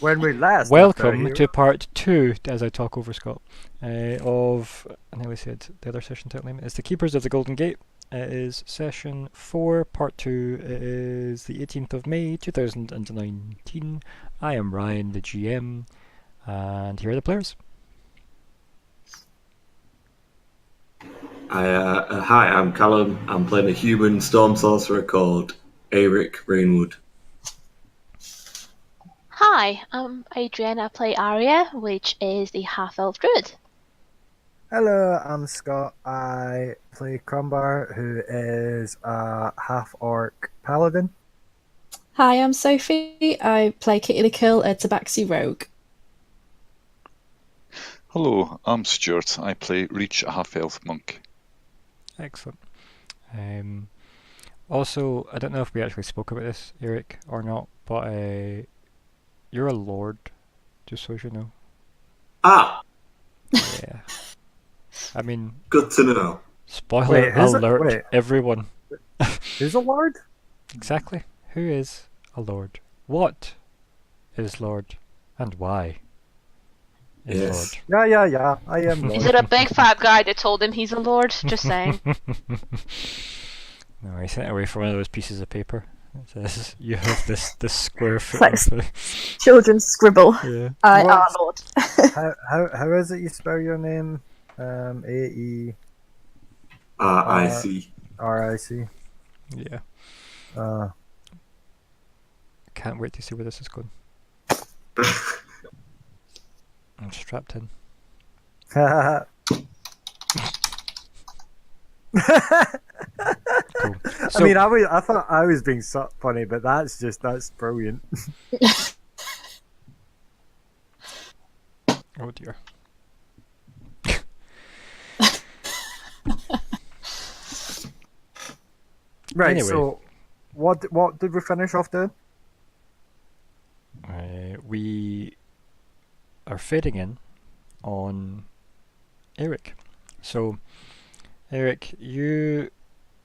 When we last Welcome to part 2, as I talk over Scott, of, I nearly said the other session title name, it's The Keepers of the Golden Gate. It is session 4, part 2. It is the 18th of May 2019. I am Ryan, the GM, and here are the players. Hi, I'm Callum. I'm playing a human storm sorcerer called Aeric Rainwood. Hi, I'm Adrienne. I play Arya, which is the half-elf druid. Hello, I'm Scott. I play Crumbar, who is a half-orc paladin. Hi, I'm Sophie. I play Kitty the Kill, a Tabaxi rogue. Hello, I'm Stuart. I play Reach, a half-elf monk. Excellent. Also, I don't know if we actually spoke about this, Aeric, or not, but you're a lord, just so you know. Ah! Yeah. I mean... Good to know. Spoiler alert, everyone. Who's a lord? Exactly. Who is a lord? What is lord? And why is lord? Yeah. I am lord. Is it a big fat guy that told him he's a lord? Just saying. No, I sent it away from one of those pieces of paper. It says, you have this square foot of... Children's scribble. Yeah. I are lord. How is it you spell your name? A-E... R-I-C. R-I-C. Yeah. Uh, Can't wait to see where this is going. I'm strapped in. Cool. So, I mean, I thought I was being so funny, but that's brilliant. oh dear. Right, Anyway. so what did we finish off doing? We are fading in on Aeric. So, Aeric, you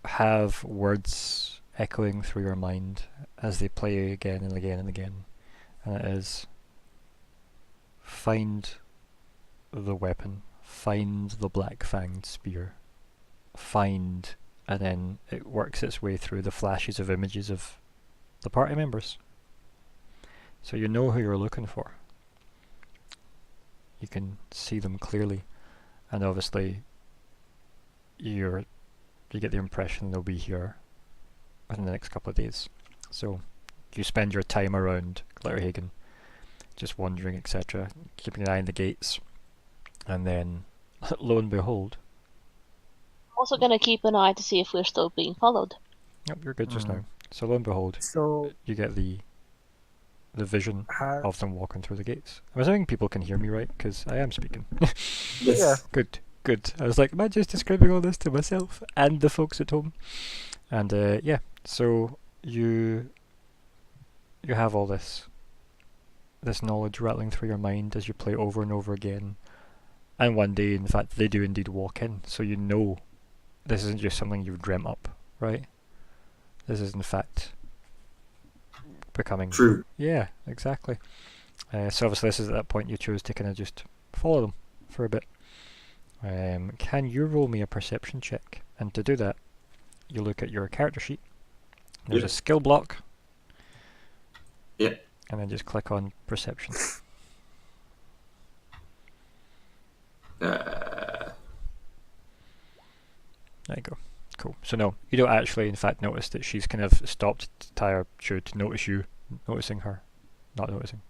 have words echoing through your mind as they play again and again and again. And it is, find the weapon, find the black-fanged spear, find, and then it works its way through the flashes of images of the party members. So you know who you're looking for. You can see them clearly, and obviously you get the impression they'll be here within the next couple of days. So you spend your time around Glitterhagen, just wandering, etc., keeping an eye on the gates, and then, lo and behold... I'm also going to keep an eye to see if we're still being followed. Yep, you're good just now. So lo and behold, you get the vision of them walking through the gates. I'm assuming people can hear me, right? Because I am speaking. Yes. Good. I was like, am I just describing all this to myself and the folks at home? And yeah, so you have all this knowledge rattling through your mind as you play over and over again. And one day, in fact, they do indeed walk in, so you know this isn't just something you've dreamt up, right? This is in fact becoming true. Yeah, exactly. So obviously this is at that point you chose to kind of just follow them for a bit. Can you roll me a perception check? And to do that, you look at your character sheet. There's a skill block. Yeah. And then just click on perception. There you go. Cool. So no, you don't actually in fact notice that she's kind of stopped to tie her shoe to notice you noticing her. Not noticing.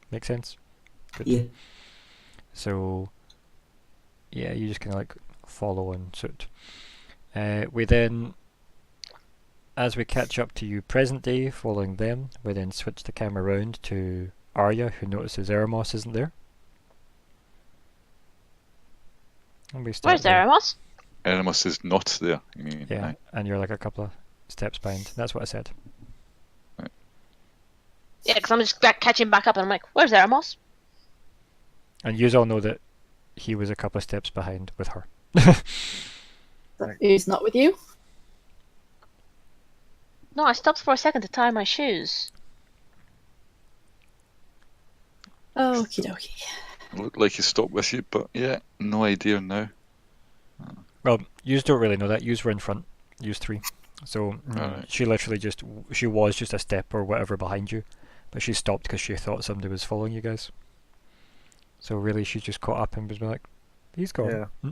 Make sense? Good. Yeah. So yeah, you just kind of like follow and suit. We then, as we catch up to you present day following them, we then switch the camera around to Arya, who notices Eremos isn't there. And we start Where's Eremos? Eremos is not there, you mean? Yeah, Right. and you're like a couple of steps behind. That's what I said. Right. Yeah, because I'm just catching back up and I'm like, where's Eremos? And you all know that he was a couple of steps behind with her. Who's not with you? No, I stopped for a second to tie my shoes. Okie dokie. Looked like he stopped with you, but yeah, no idea now. Well, yous don't really know that. Yous were in front. Yous three. So Alright. she literally she was just a step or whatever behind you, but she stopped because she thought somebody was following you guys. So really, she just caught up and was like, "He's gone." Yeah.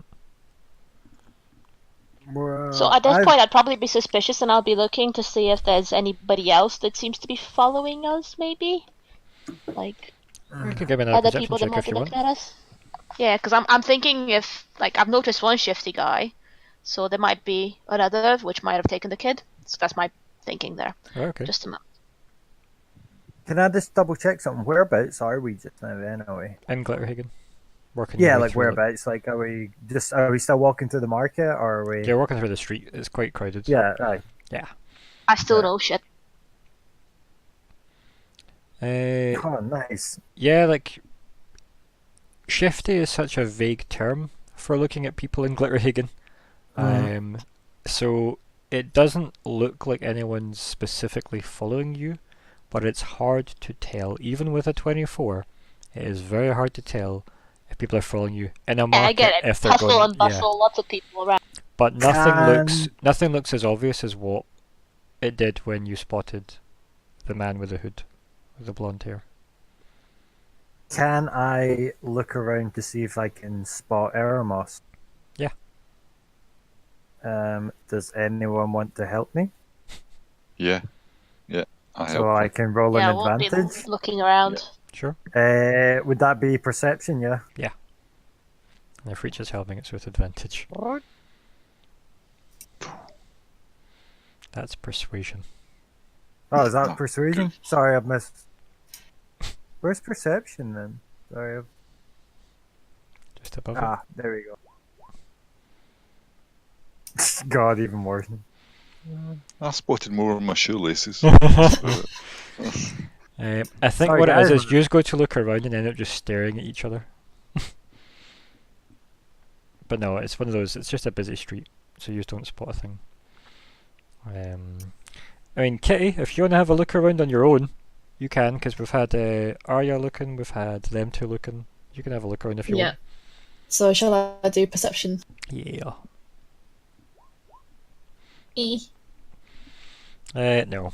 Well, So at this point, I'd probably be suspicious, and I'll be looking to see if there's anybody else that seems to be following us. Maybe, like You can give me another other perception people that check might if be you want. looking at us. Yeah, because I'm thinking if like I've noticed one shifty guy, so there might be another which might have taken the kid. So that's my thinking there. Oh, okay. Just a minute. can I just double check something? Whereabouts are we just now anyway? In Glitterhagen. Working your Yeah, way like through, whereabouts? Like, are we still walking through the market, or are we? You're walking through the street. It's quite crowded. Yeah, right. Yeah. I still Yeah. know shit. Oh, nice. Yeah, like shifty is such a vague term for looking at people in Glitterhagen. So it doesn't look like anyone's specifically following you, but it's hard to tell. Even with a 24, it is very hard to tell if people are following you in a And I market get it. if they're Hustle going. and bustle, lots of people around. But nothing looks as obvious as what it did when you spotted the man with the hood, with the blonde hair. Can I look around to see if I can spot Eremos? Yeah. Does anyone want to help me? Yeah. I So help I him. can roll Yeah, an we'll be advantage. looking around. Sure. Would that be perception? Yeah. And if Reach is helping, it's with advantage. What? That's persuasion. Oh, is that Oh, persuasion? Sorry, I've missed. Where's perception then? Sorry. Just above it. There we go. God, even worse. I spotted more on my shoelaces. I think Sorry, what it is guys. you just go to look around and end up just staring at each other. But no, it's one of those, it's just a busy street, so you just don't spot a thing. I mean, Kitty, if you want to have a look around on your own, you can, because we've had Arya looking, we've had them two looking. You can have a look around if you want. So shall I do perception? Yeah. E. No.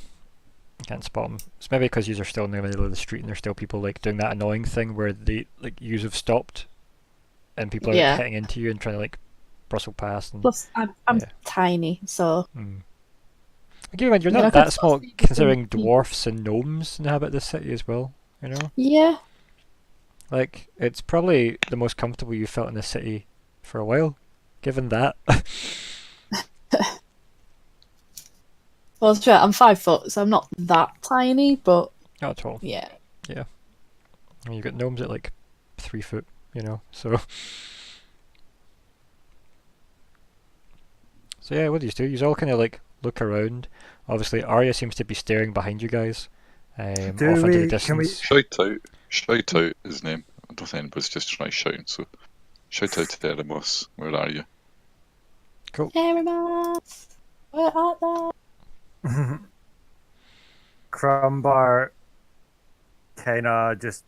You can't spot them. It's maybe because you are still in the middle of the street and there's still people like doing that annoying thing where they like yous have stopped and people are Yeah. hitting into you and trying to like brussel past. And, Plus, I'm Yeah. tiny, so Keep in mind, you're Yeah, I not could that small see considering different dwarfs and gnomes inhabit this city as well, you know? yeah. Like, it's probably the most comfortable you've felt in the city for a while, given that. Well, to be fair, I'm 5 foot, so I'm not that tiny, but Not at all. yeah. I mean, you've got gnomes at like 3 foot, you know, so... So yeah, what do you do? You all kind of like look around. Obviously, Arya seems to be staring behind you guys, off into the Can we- distance. Shout out his name. I don't think anybody's just trying to shout, so shout out to Eremos. Where are you? Cool. Eremos, where art thou? Crumbar kind of just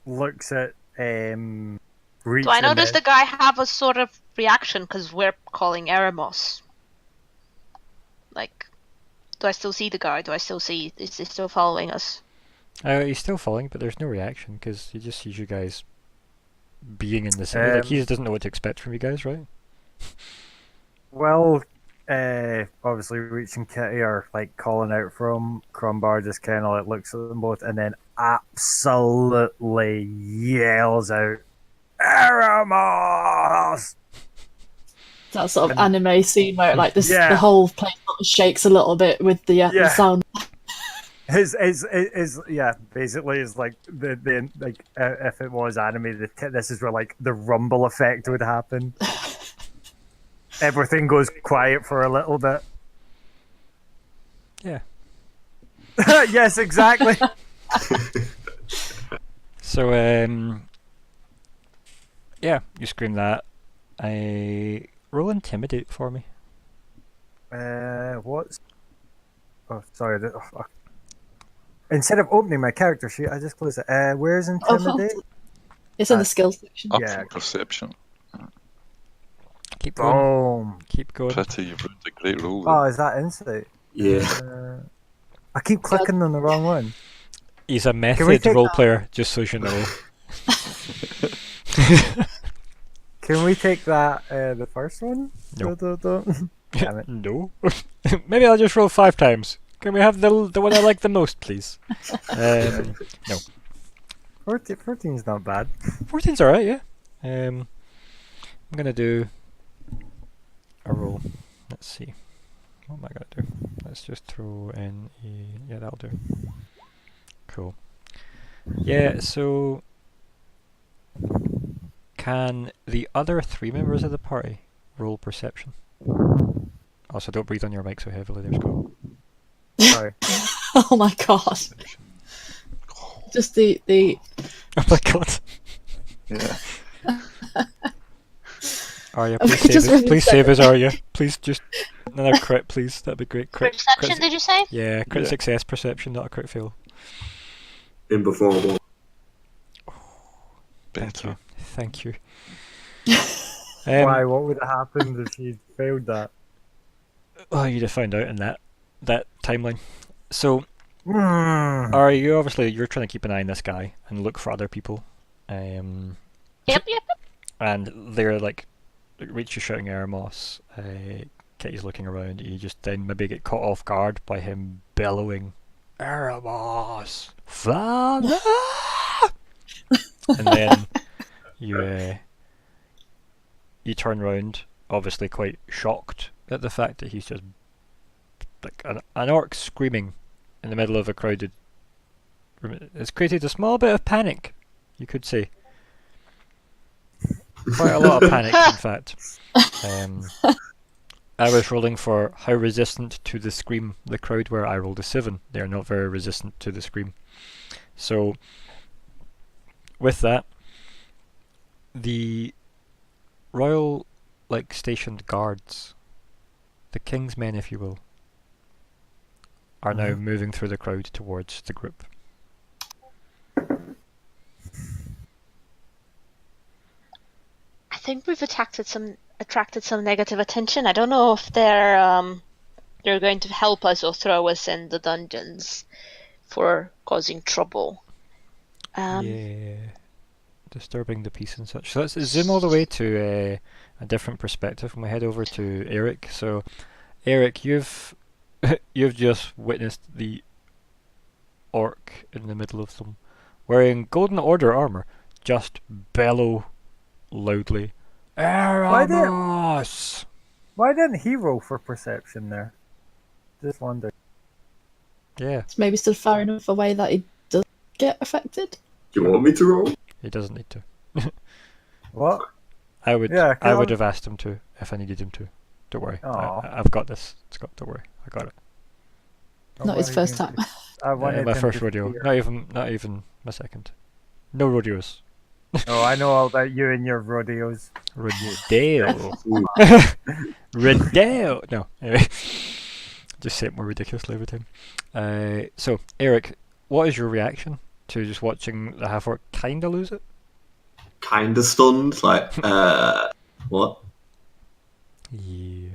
looks at Reach. Do I and notice then- the guy have a sort of reaction because we're calling Eremos? Like, do I still see the guy? Do I still see? Is he still following us? He's still falling, but there's no reaction because he just sees you guys being in the city. Like he just doesn't know what to expect from you guys, right? Well, obviously Reach and Kitty are like calling out from Crumbar, just kind of like looks at them both and then absolutely yells out, Eremos! That sort of anime scene where like this, Yeah. the whole place sort of shakes a little bit with the Yeah. sound. His yeah, basically is like the like if it was anime, this is where like the rumble effect would happen. Everything goes quiet for a little bit. Yeah. Yes, exactly. So yeah, you scream that. Roll intimidate for me. What's? Oh, sorry. Instead of opening my character sheet, I just close it. Where's intimidate? It's in the skills section. Up Yeah. for perception. Keep going. Boom. Keep going. Pretty, you've rolled a great roll. Oh, is that insight? Yeah. I keep clicking on the wrong one. He's a we method take role that? player, just so you know. Can we take that, the first one? No. Damn it. No. Maybe I'll just roll 5 times. Can we have the one I like the most, please? No. 14's not bad. 14's alright, yeah. I'm gonna do a roll. Let's see. What am I gonna do? Let's just throw in a... Yeah, that'll do. Cool. Yeah, so... Can the other 3 members of the party roll perception? Also, don't breathe on your mic so heavily, there's go. Sorry. Oh my god. Just the Oh my god. Yeah. Arya, I please just save us. really Please said save it. us, Arya. Please just... Another crit, please. That'd be great. Crit Perception, did you say? Yeah, crit Yeah. success perception, not a crit fail. In before one. Thank you. Better. Thank you. Why? What would have happened if she failed that? Oh, you'd have found out in that timeline. So, Mm. Arya, you obviously you're trying to keep an eye on this guy and look for other people. Yep. And they're like, reach you shouting Eremos. Kitty's looking around. You just then maybe get caught off guard by him bellowing, Eremos, Father! And then you turn round, obviously quite shocked at the fact that he's just like an orc screaming in the middle of a crowded room. It's created a small bit of panic, you could say. Quite a lot of panic, in fact. I was rolling for how resistant to the scream the crowd were. I rolled a 7. They are not very resistant to the scream. So, with that, the royal, stationed guards, the king's men, if you will, are now moving through the crowd towards the group. I think we've attracted some negative attention. I don't know if they're going to help us or throw us in the dungeons for causing trouble. Yeah, disturbing the peace and such. So let's zoom all the way to a different perspective when we head over to Aeric. So, Aeric, you've just witnessed the orc in the middle of them, wearing Golden Order armor, just bellow loudly, Eremos! Why didn't he roll for perception there? Just wondered. Yeah, it's maybe stood far enough away that he does get affected. Do you want me to roll? he doesn't need to. What? I would Yeah, I would Callum- have asked him to if I needed him to. Don't worry, Aw. I've got this. Scott, don't worry, I got it. Not his first time. I wanted My him first to rodeo, steer. not even my second. No rodeos. Oh, I know all about you and your rodeos. Rodeo. Ooh. Rodeo. No, anyway. Just say it more ridiculously every time. So, Aeric, what is your reaction to just watching the half-orc kinda lose it? Kinda stunned. Like, what? Yeah.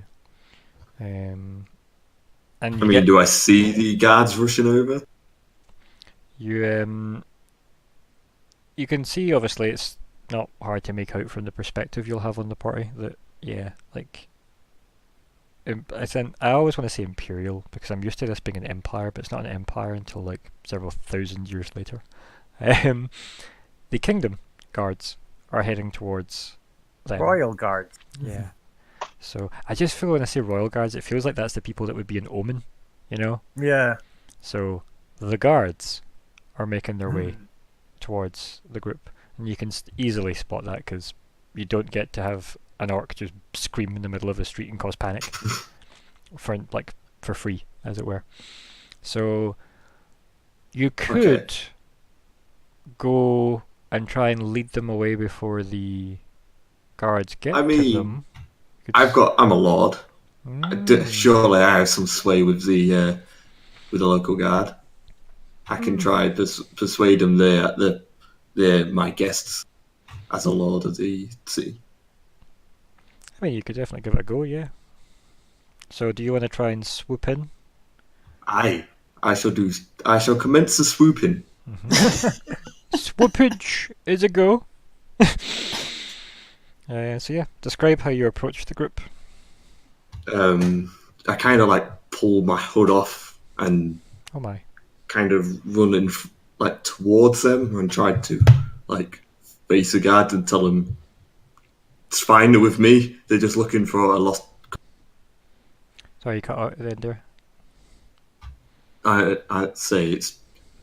And I you mean, get, do I see the guards rushing over? you can see, obviously, it's not hard to make out from the perspective you'll have on the party that, yeah, like, I always want to say Imperial because I'm used to this being an empire, but it's not an empire until like several thousand years later. The kingdom guards are heading towards them. Royal guards. Yeah. So I just feel when I say royal guards, it feels like that's the people that would be in Omen, you know? Yeah. So the guards are making their way towards the group, and you can easily spot that because you don't get to have an orc just scream in the middle of the street and cause panic for free, as it were. So you could go and try and lead them away before the guards get I to mean, them. You could I'm a lord. Mm. Surely I have some sway with the local guard. I can try persuade them they're my guests as a lord of the city. I mean, you could definitely give it a go, yeah. So, do you want to try and swoop in? I shall commence the swooping. Swoopage is a go. So yeah, describe how you approach the group. I kind of like pull my hood off and Oh my. kind of run like towards them and try to like face the guard and tell them it's fine with me. They're just looking for a lost. Sorry, you cut out at the end there. I'd say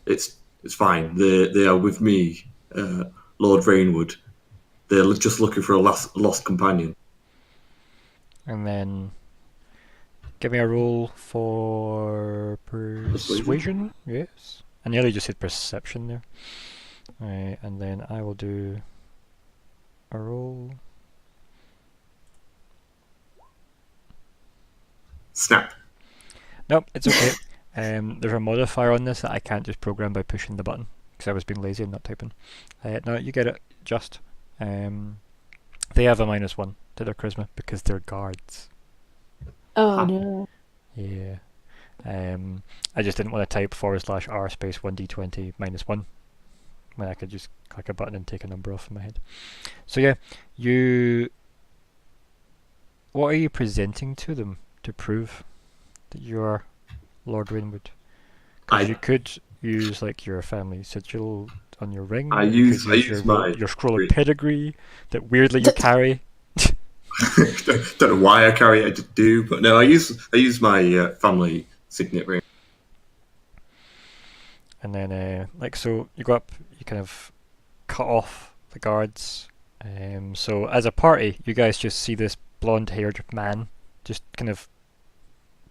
it's fine. They are with me, Lord Rainwood. They're just looking for a lost companion. And then give me a roll for persuasion. Yes. I nearly just said perception there. Alright, and then I will do a roll. Snap. Nope, it's okay. There's a modifier on this that I can't just program by pushing the button because I was being lazy and not typing. No, you get it. Just they have a -1 to their charisma because they're guards. Oh no. Yeah. I just didn't want to type /r space 1d20 -1 when I could just click a button and take a number off in my head. So yeah, what are you presenting to them to prove that you are Lord Rainwood? Because you could use like your family sigil on your ring. I use your scroll of pedigree that weirdly you carry. Don't know why I carry it. I just do, but no, I use my family signet ring. And then so you go up, you kind of cut off the guards. So as a party, you guys just see this blonde-haired man just kind of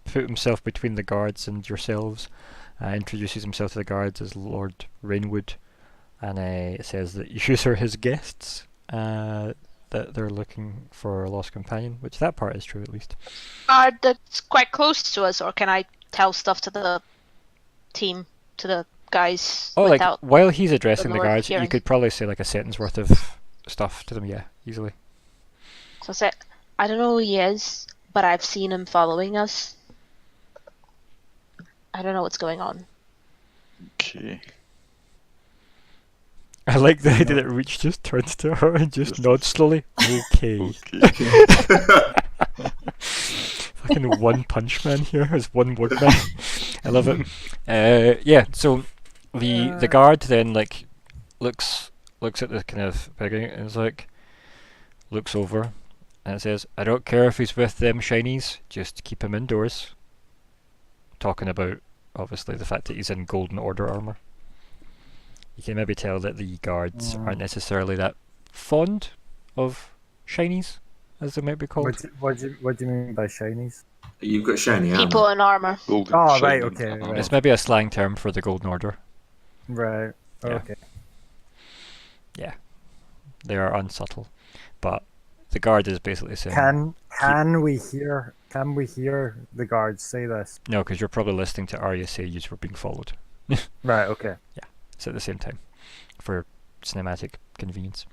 put himself between the guards and yourselves, introduces himself to the guards as Lord Rainwood, and it says that you are his guests, that they're looking for a lost companion, which that part is true at least. That's quite close to us, or can I tell stuff to the team, to the guys? Oh, like without while he's addressing the Lord guards, hearing? you could probably say like a sentence worth of stuff to them, yeah, easily. So I said, I don't know who he is, but I've seen him following us. I don't know what's going on. Okay. I like the idea that Reach just turns to her and just nods slowly. Okay. Okay. Fucking One Punch Man here as one word man. I love it. Yeah, so the guard then like looks at the kind of begging and is like looks over and it says, I don't care if he's with them shinies, just keep him indoors. Talking about obviously the fact that he's in Golden Order armor. You can maybe tell that the guards aren't necessarily that fond of shinies, as they might be called. What do you mean by shinies? You've got shiny armor. People in armor. Golden Oh, right, shining okay, armor. right. It's maybe a slang term for the Golden Order. Right. Yeah. Okay. Yeah, they are unsubtle, but the guard is basically saying Can we hear the guards say this? no, because you're probably listening to Arya say you were being followed. Right. Okay. It's at the same time for cinematic convenience,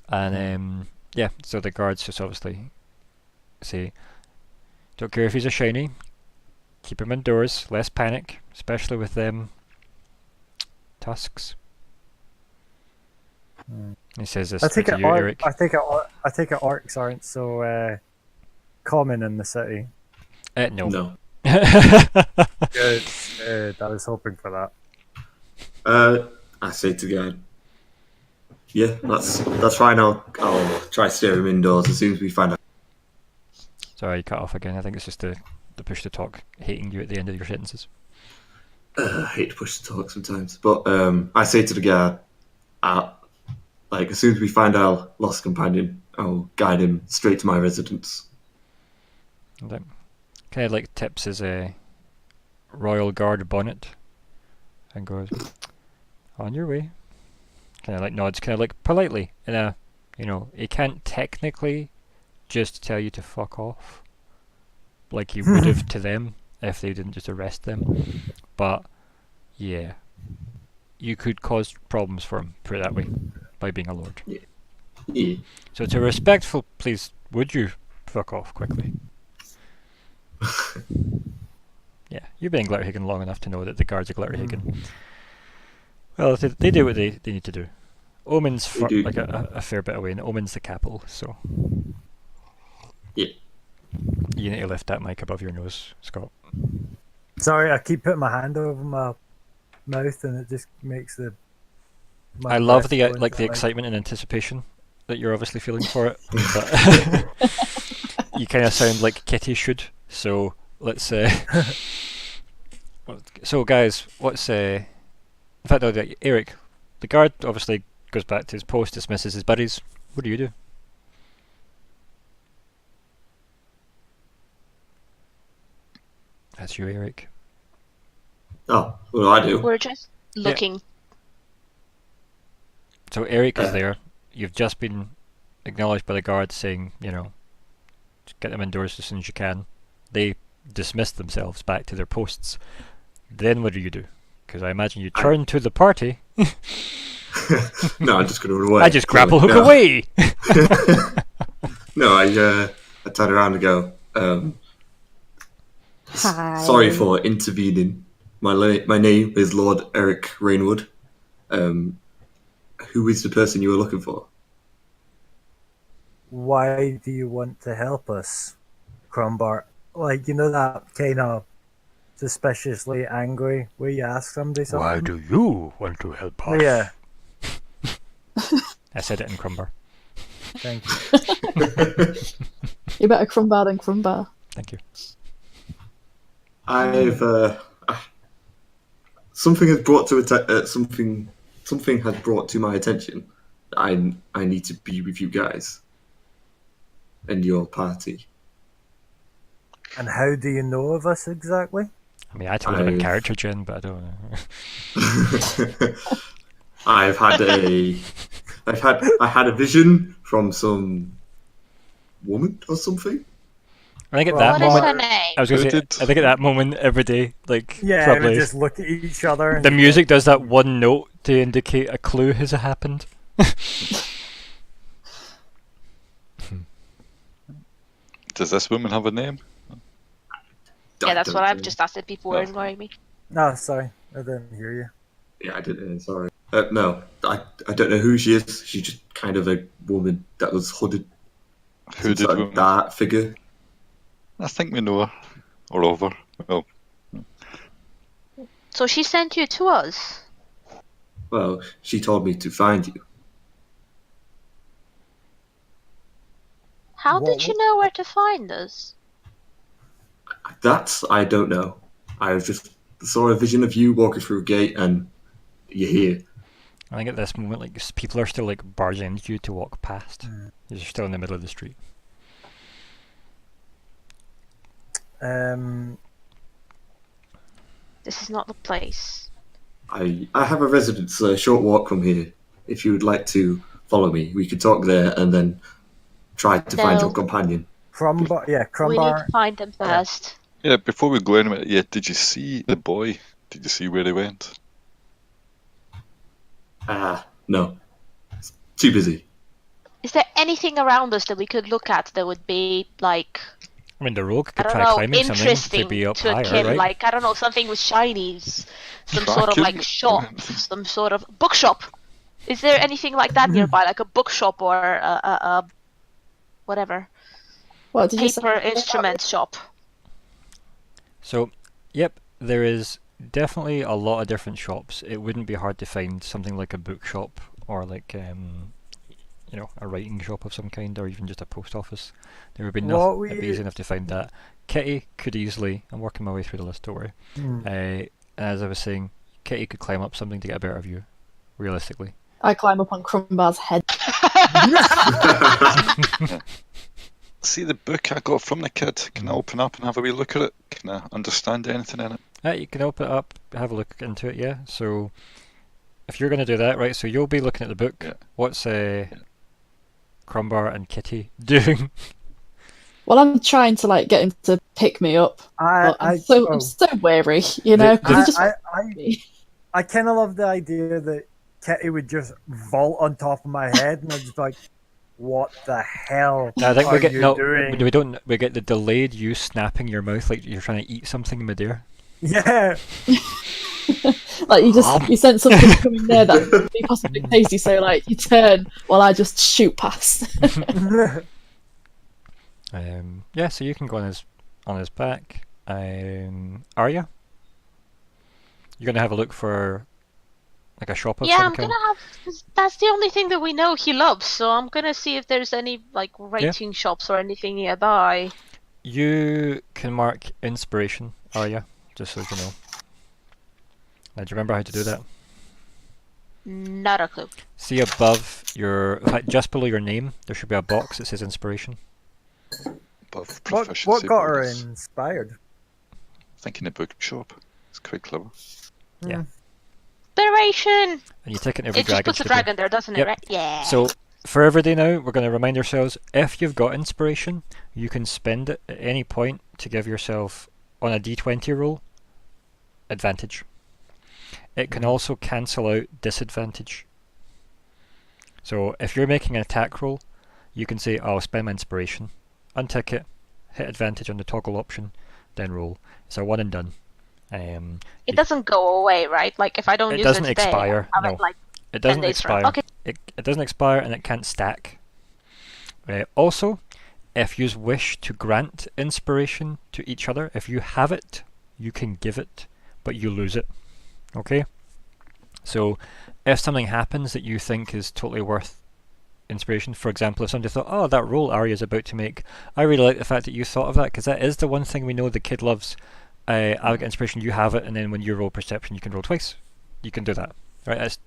and yeah, so the guards just obviously say, don't care if he's a shiny, keep him indoors, less panic, especially with them tusks. He says this I think to it you, Aeric. I think it orcs aren't so common in the city. No. No. Good. I was hoping for that. I say to God, yeah, that's fine. I'll try to steer him indoors as soon as we find out. Sorry, you cut off again. I think it's just the push to talk hating you at the end of your sentences. I hate to push the talk sometimes, but I say to the guard, like as soon as we find our lost companion, I'll guide him straight to my residence. And kind of like tips his royal guard bonnet and goes, on your way. Kind of like nods, kind of like politely in a, he can't technically just tell you to fuck off like he would have to them if they didn't just arrest them. But yeah, you could cause problems for him, put it that way, by being a lord. Yeah. So to a respectful, please, would you fuck off quickly? Yeah, you've been in Glitterhagen long enough to know that the guards of Glitterhagen, well, they do what they need to do. Omen's do. like a fair bit away, and Omen's the capital, so Yeah. you need to lift that mic above your nose, Scott. Sorry, I keep putting my hand over my mouth, and it just makes the. my I love breath the go into like the mic. excitement and anticipation that you're obviously feeling for it, but you kind of sound like Kitty should. So let's so guys, what's in fact, no, Aeric, the guard obviously goes back to his post, dismisses his buddies. What do you do? That's you, Aeric. Oh, what do I do? We're just looking. So Aeric is there. You've just been acknowledged by the guards saying, just get them indoors as soon as you can. They dismiss themselves back to their posts. Then what do you do? Because I imagine you turn to the party. No, I'm just going to run away. I just grapple hook No. away! No, I turn around and go, Hi. sorry for intervening. My name is Lord Aeric Rainwood. Who is the person you were looking for? Why do you want to help us, Crumbar? Like, that kind of suspiciously angry where you ask somebody something? Why do you want to help us? Yeah, I said it in Crumbar. thank you. You better Crumbar than Crumbar. Thank you. I've something has brought to something has brought to my attention. I need to be with you guys and your party. And how do you know of us exactly? I mean, I told him in character, Jen, but I don't know. I had a vision from some woman or something. I think at that What is her moment, name? I was going to Who say, did? I think at that moment every day, like, Yeah, probably we just look at each other. And the music does that one note to indicate a clue has happened. Does this woman have a name? Yeah, that's what I I've don't just asked if people were ignoring me. No, sorry, I didn't hear you. Yeah, I didn't. Sorry. No, I don't know who she is. She's just kind of a woman that was hooded. Who did Sort of woman? that figure. I think we know her. Or over. Well, So she sent you to us. Well, she told me to find you. How What- did you know where to find us? That I don't know. I just saw a vision of you walking through a gate, and you're here. I think at this moment, like, people are still like barging into you to walk past. You're still in the middle of the street. This is not the place. I have a residence a short walk from here. If you would like to follow me, we could talk there and then try to find No. your companion. Crumbar, yeah, We need Crumbar. to find them first. yeah, before we go anywhere, yeah, did you see the boy? Did you see where he went? No. It's too busy. Is there anything around us that we could look at that would be like, I mean, the rogue I could don't try know, climbing something interesting to be up to a higher, kid? right? Like, I don't know, something with shinies, some sort of Cracking. like shop, some sort of bookshop. Is there anything like that nearby, like a bookshop or a whatever What did you paper say? instrument shop? So, yep, there is definitely a lot of different shops. It wouldn't be hard to find something like a bookshop or like a writing shop of some kind, or even just a post office. There would be What nothing. were It'd be you- easy enough to find that. Kitty could easily. I'm working my way through the list. Don't worry. As I was saying, Kitty could climb up something to get a better view. Realistically, I climb up on Crumbar's head. See the book I got from the kid? Can I open up and have a wee look at it? Can I understand anything in it? you can open it up, have a look into it. Yeah. So, if you're going to do that, right? So you'll be looking at the book. Yeah. What's Crumbar and Kitty doing? Well, I'm trying to like get him to pick me up. But I'm so wary, you know. 'cause he just I, wants me. I kind of love the idea that Kitty would just vault on top of my head, and I'm just like, "What the hell No, I think are we get you no. doing?" We don't. We get the delayed you snapping your mouth like you're trying to eat something in midair. Yeah, Like you sense something coming near that could be possibly tasty, so like you turn while I just shoot past. Yeah, so you can go on his back. Arya, you're gonna have a look for like a shop of Yeah, some I'm kind. gonna have. 'Cause that's the only thing that we know he loves, so I'm gonna see if there's any like writing shops or anything nearby. You can mark inspiration, Arya, just so you know. Now, do you remember how to do that? Not a clue. See above in fact, just below your name, there should be a box that says inspiration. Above what proficiency got her bonus. inspired? I think in a bookshop. It's quite clever. Yeah. Inspiration! And you take it in every It just dragon. puts a dragon there, doesn't Yep. it? Right? Yeah. So, for every day now, we're going to remind ourselves, if you've got inspiration, you can spend it at any point to give yourself, on a d20 roll, advantage. It can also cancel out disadvantage. So, if you're making an attack roll, you can say, I'll spend my inspiration, untick it, hit advantage on the toggle option, then roll. It's a one and done. It doesn't go away, right? Like if I don't It use doesn't it today, expire, I have no. it like It doesn't 10 days from- expire. Okay. It doesn't expire and it can't stack. Also, if you wish to grant inspiration to each other, if you have it, you can give it, but you lose it. Okay? So, if something happens that you think is totally worth inspiration, for example, if somebody thought, oh, that roll Arya's about to make, I really like the fact that you thought of that, because that is the one thing we know the kid loves. I'll get inspiration, you have it, and then when you roll perception, you can roll twice. You can do that. Right? That's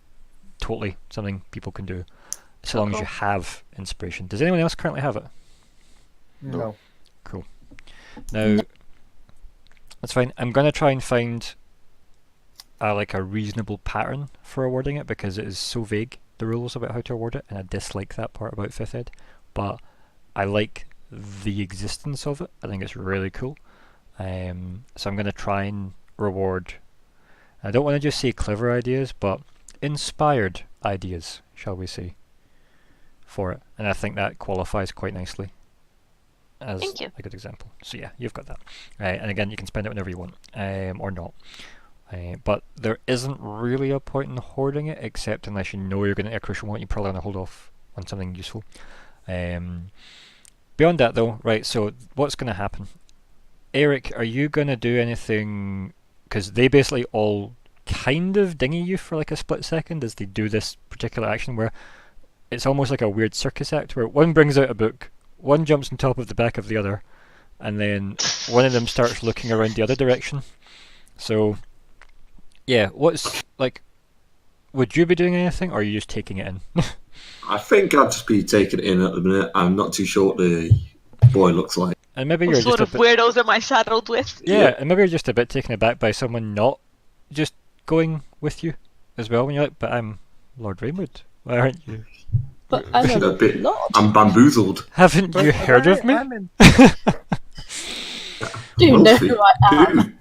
totally something people can do, so long as you have inspiration. Does anyone else currently have it? No. Cool. Now, that's fine. I'm going to try and find like a reasonable pattern for awarding it, because it is so vague, the rules about how to award it, and I dislike that part about 5th ed, but I like the existence of it. I think it's really cool. So I'm going to try and reward, I don't want to just say clever ideas, but inspired ideas, shall we say, for it. And I think that qualifies quite nicely as Thank you. a good example. So yeah, you've got that. And again, you can spend it whenever you want, or not. But there isn't really a point in hoarding it, except unless you know you're going to get a crucial one, you probably want to hold off on something useful. Beyond that though, right, so what's going to happen? Aeric, are you going to do anything, because they basically all kind of dingy you for like a split second as they do this particular action where it's almost like a weird circus act where one brings out a book, one jumps on top of the back of the other, and then one of them starts looking around the other direction. So, yeah, what's, like, would you be doing anything, or are you just taking it in? I think I'd just be taking it in at the minute. I'm not too sure what the boy looks like. And maybe What you're sort just of a bit, weirdos am I saddled with? yeah, and maybe you're just a bit taken aback by someone not just going with you as well, when you're like, but I'm Lord Rainwood, why aren't you? But I'm A bit- Lord. I'm bamboozled. Haven't you heard of me? I'm in- Do you know Mostly. who I am? Dude.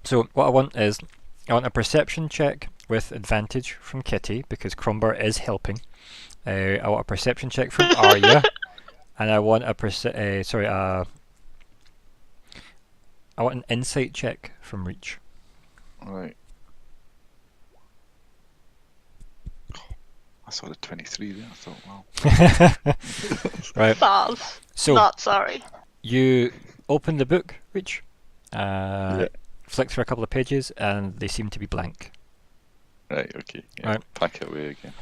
So what I want is, I want a perception check with advantage from Kitty, because Crumbar is helping. I want a perception check from Arya, and I want I want an insight check from Reach. Right. I saw the 23 there. I thought, wow. Right. False. So Not sorry. you open the book, Reach, flick through a couple of pages, and they seem to be blank. Right, okay. Yeah, Right. pack it away again.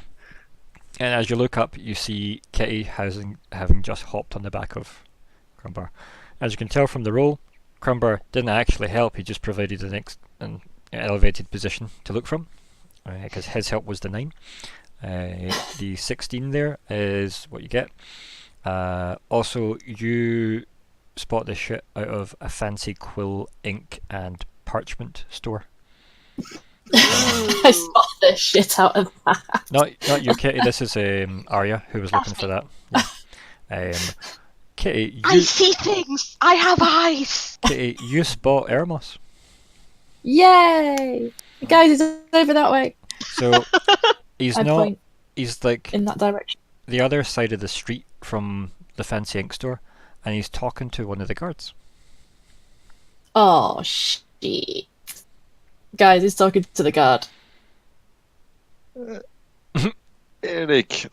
And as you look up, you see Kitty having just hopped on the back of Crumbar. As you can tell from the roll, Crumbar didn't actually help, he just provided an elevated position to look from, because his help was the 9. The 16 there is what you get. Also, you spot the shit out of a fancy quill, ink, and parchment store. I spot the shit out of that. Not you, Kitty. This is Arya who was looking for that. Yeah. Kitty, I see things! I have eyes! Kitty, you spot Eremos. Yay! Guys, he's over that way. So he's I not. point He's like in that direction. the other side of the street from the fancy ink store, and he's talking to one of the guards. Oh shit! Guys, he's talking to the guard. Eric,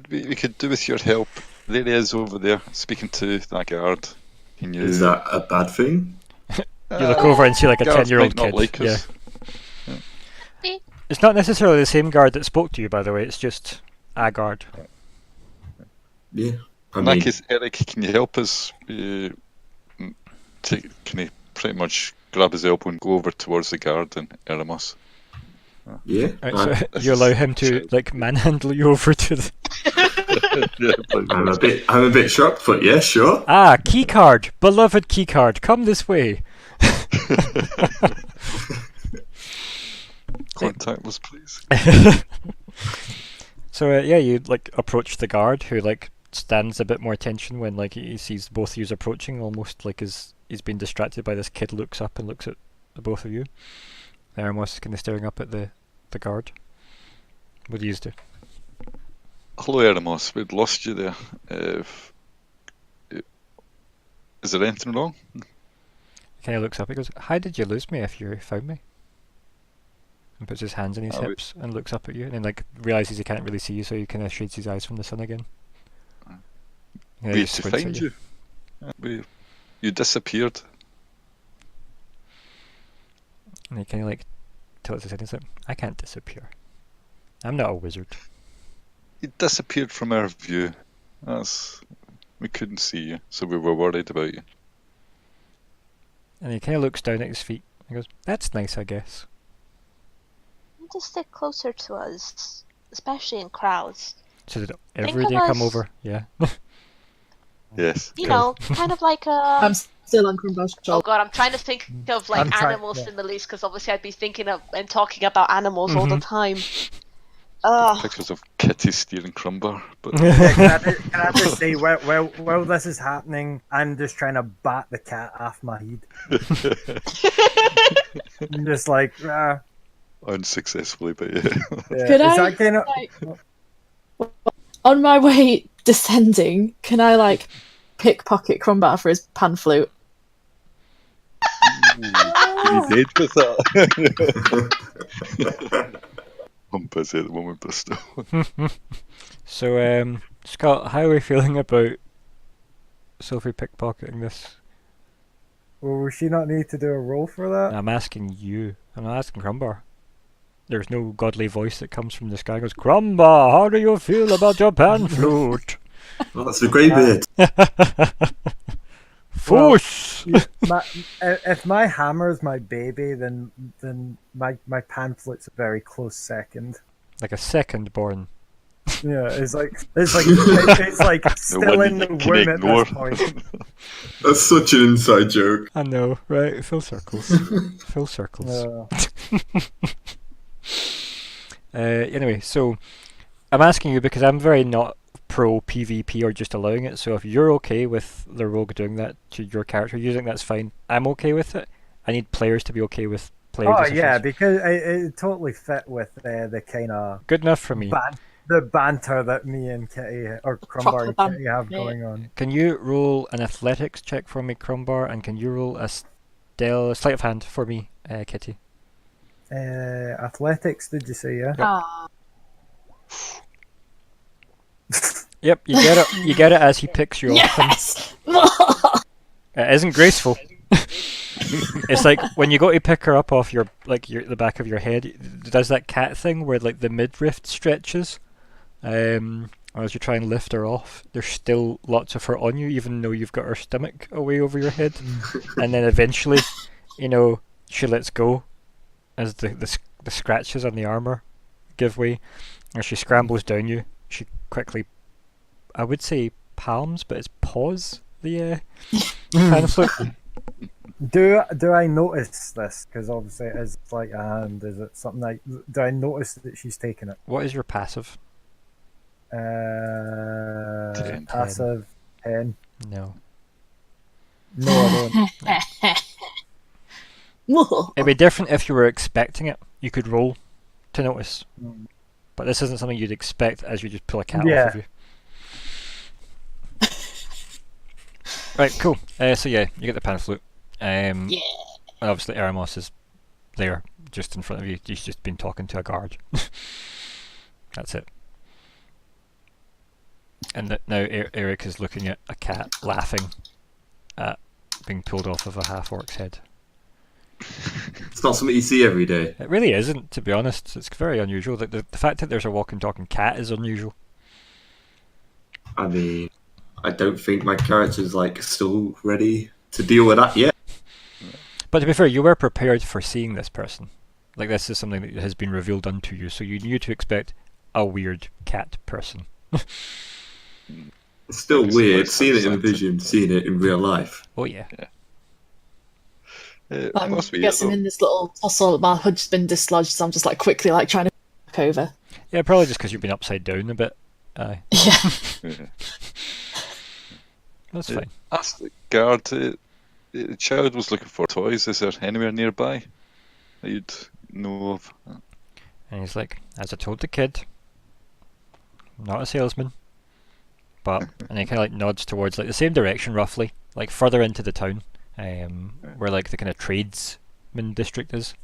we could do with your help. There he is over there, speaking to that guard. Can you? Is that a bad thing? You look over and see like a guards 10-year-old might not kid. like Yeah. us. It's not necessarily the same guard that spoke to you, by the way. It's just a guard. Yeah. I In that mean, case, Eric, can you help us? Can he pretty much grab his elbow and go over towards the guard and Eremos? yeah. Right, so you allow him to like manhandle you over to the I'm a bit shocked, but yeah, sure. key card, beloved key card, come this way. Contactless, please. So yeah, you like approach the guard, who like stands a bit more attention when like he sees both of you approaching, almost like he's been distracted by this kid. Looks up and looks at the both of you. Eremos kind of staring up at the guard. What do you do? Hello, Eremos. We'd lost you there. Is there anything wrong? He kind of looks up. He goes, "How did you lose me if you found me?" And puts his hands on his hips and looks up at you, and then like realizes he can't really see you, so he kind of shades his eyes from the sun again. Yeah, We he had to squints find at you. You disappeared. And he kind of like tilts his head and says, "I can't disappear. I'm not a wizard." You disappeared from our view. We couldn't see you, so we were worried about you. And he kind of looks down at his feet and goes, "That's nice, I guess." Just stick closer to us, especially in crowds. So did Think every of day come us- over? Yeah. Yes. You know, kind of like a. I'm still on Crumbar's Oh shoulder. god, I'm trying to think of like I'm trying- animals yeah. in the least, because obviously I'd be thinking of and talking about animals all the time. Ugh. Pictures of Kitty steering Crumbar, but Can I just say, while this is happening, I'm just trying to bat the cat off my head. I'm just like, unsuccessfully, but yeah. yeah. Could Is I, that kind of... like, on my way descending, can I like pickpocket Crumbar for his pan flute? You did with that. I'm busy at the moment, but still. So, Scott, how are we feeling about Sophie pickpocketing this? Well, will she not need to do a roll for that? I'm asking you. I'm not asking Crumbar. There's no godly voice that comes from the sky and goes, "Crumbar, how do you feel about your pan flute?" Well, that's a great bit. Foosh! If my hammer's my baby, then my pamphlet's a very close second. Like a second born. Yeah, it's like still one in the you can womb at ignore. this point. That's such an inside joke. I know, right? Full circles. Full circles. Anyway, so I'm asking you because I'm very not pro PvP or just allowing it. So if you're okay with the rogue doing that to your character, you think that's fine. I'm okay with it. I need players to be okay with player Oh decisions. yeah, because it totally fit with the kind of Good enough for me. the banter that me and Kitty or Crumbar and Proper Kitty have banter. going on. Can you roll an athletics check for me, Crumbar, and can you roll a sleight of hand for me, Kitty? Athletics, did you say? Yeah. Ah, Yep, you get it. You get it as he picks you off. yes! It isn't graceful. It's like when you go to pick her up off the back of your head, it does that cat thing where like the midriff stretches. As you try and lift her off, there's still lots of her on you, even though you've got her stomach away over your head. And then eventually, she lets go as the scratches on the armor give way. As she scrambles down you, she quickly, I would say palms, but it's paws the pan flute. Do I notice this? Because obviously it is like a hand. Is it something like? Do I notice that she's taking it? What is your passive? Passive 10. No. No, I don't. It'd be different if you were expecting it. You could roll to notice. But this isn't something you'd expect as you just pull a cat off of you. Right, cool. So yeah, you get the pan flute. And obviously Eremos is there, just in front of you. He's just been talking to a guard. That's it. And now Aeric is looking at a cat, laughing at being pulled off of a half-orc's head. It's not something you see every day. It really isn't, to be honest. It's very unusual. The fact that there's a walking, talking cat is unusual. I mean, I don't think my character's still ready to deal with that yet. But to be fair, you were prepared for seeing this person. Like, this is something that has been revealed unto you, so you knew to expect a weird cat person. It's still weird seeing it in a vision, seeing it in real life. Oh yeah. I'm guessing in this little tussle, my hood's been dislodged, so I'm just quickly trying to back over. Yeah, probably just because you've been upside down a bit. Aye. Yeah. That's fine. Ask the guard. The child was looking for toys. Is there anywhere nearby that you'd know of? And he's like, as I told the kid, I'm not a salesman. But, and he kind of nods towards the same direction roughly, further into the town. Where the kind of tradesman district is.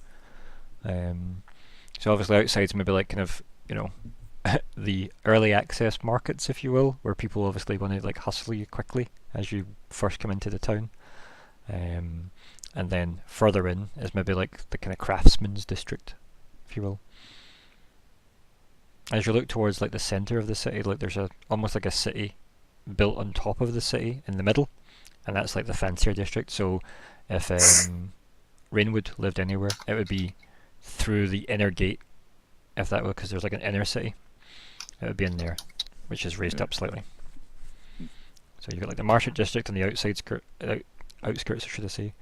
So obviously outside's maybe the early access markets, if you will, where people obviously want to hustle you quickly as you first come into the town. And then further in is maybe the kind of craftsman's district, if you will. As you look towards the centre of the city, there's almost a city built on top of the city in the middle. And that's the fancier district. So if Rainwood lived anywhere, it would be through the inner gate, if that were, because there's an inner city. It would be in there, which is raised up slightly. So you've got the market district on the outskirts, should I say.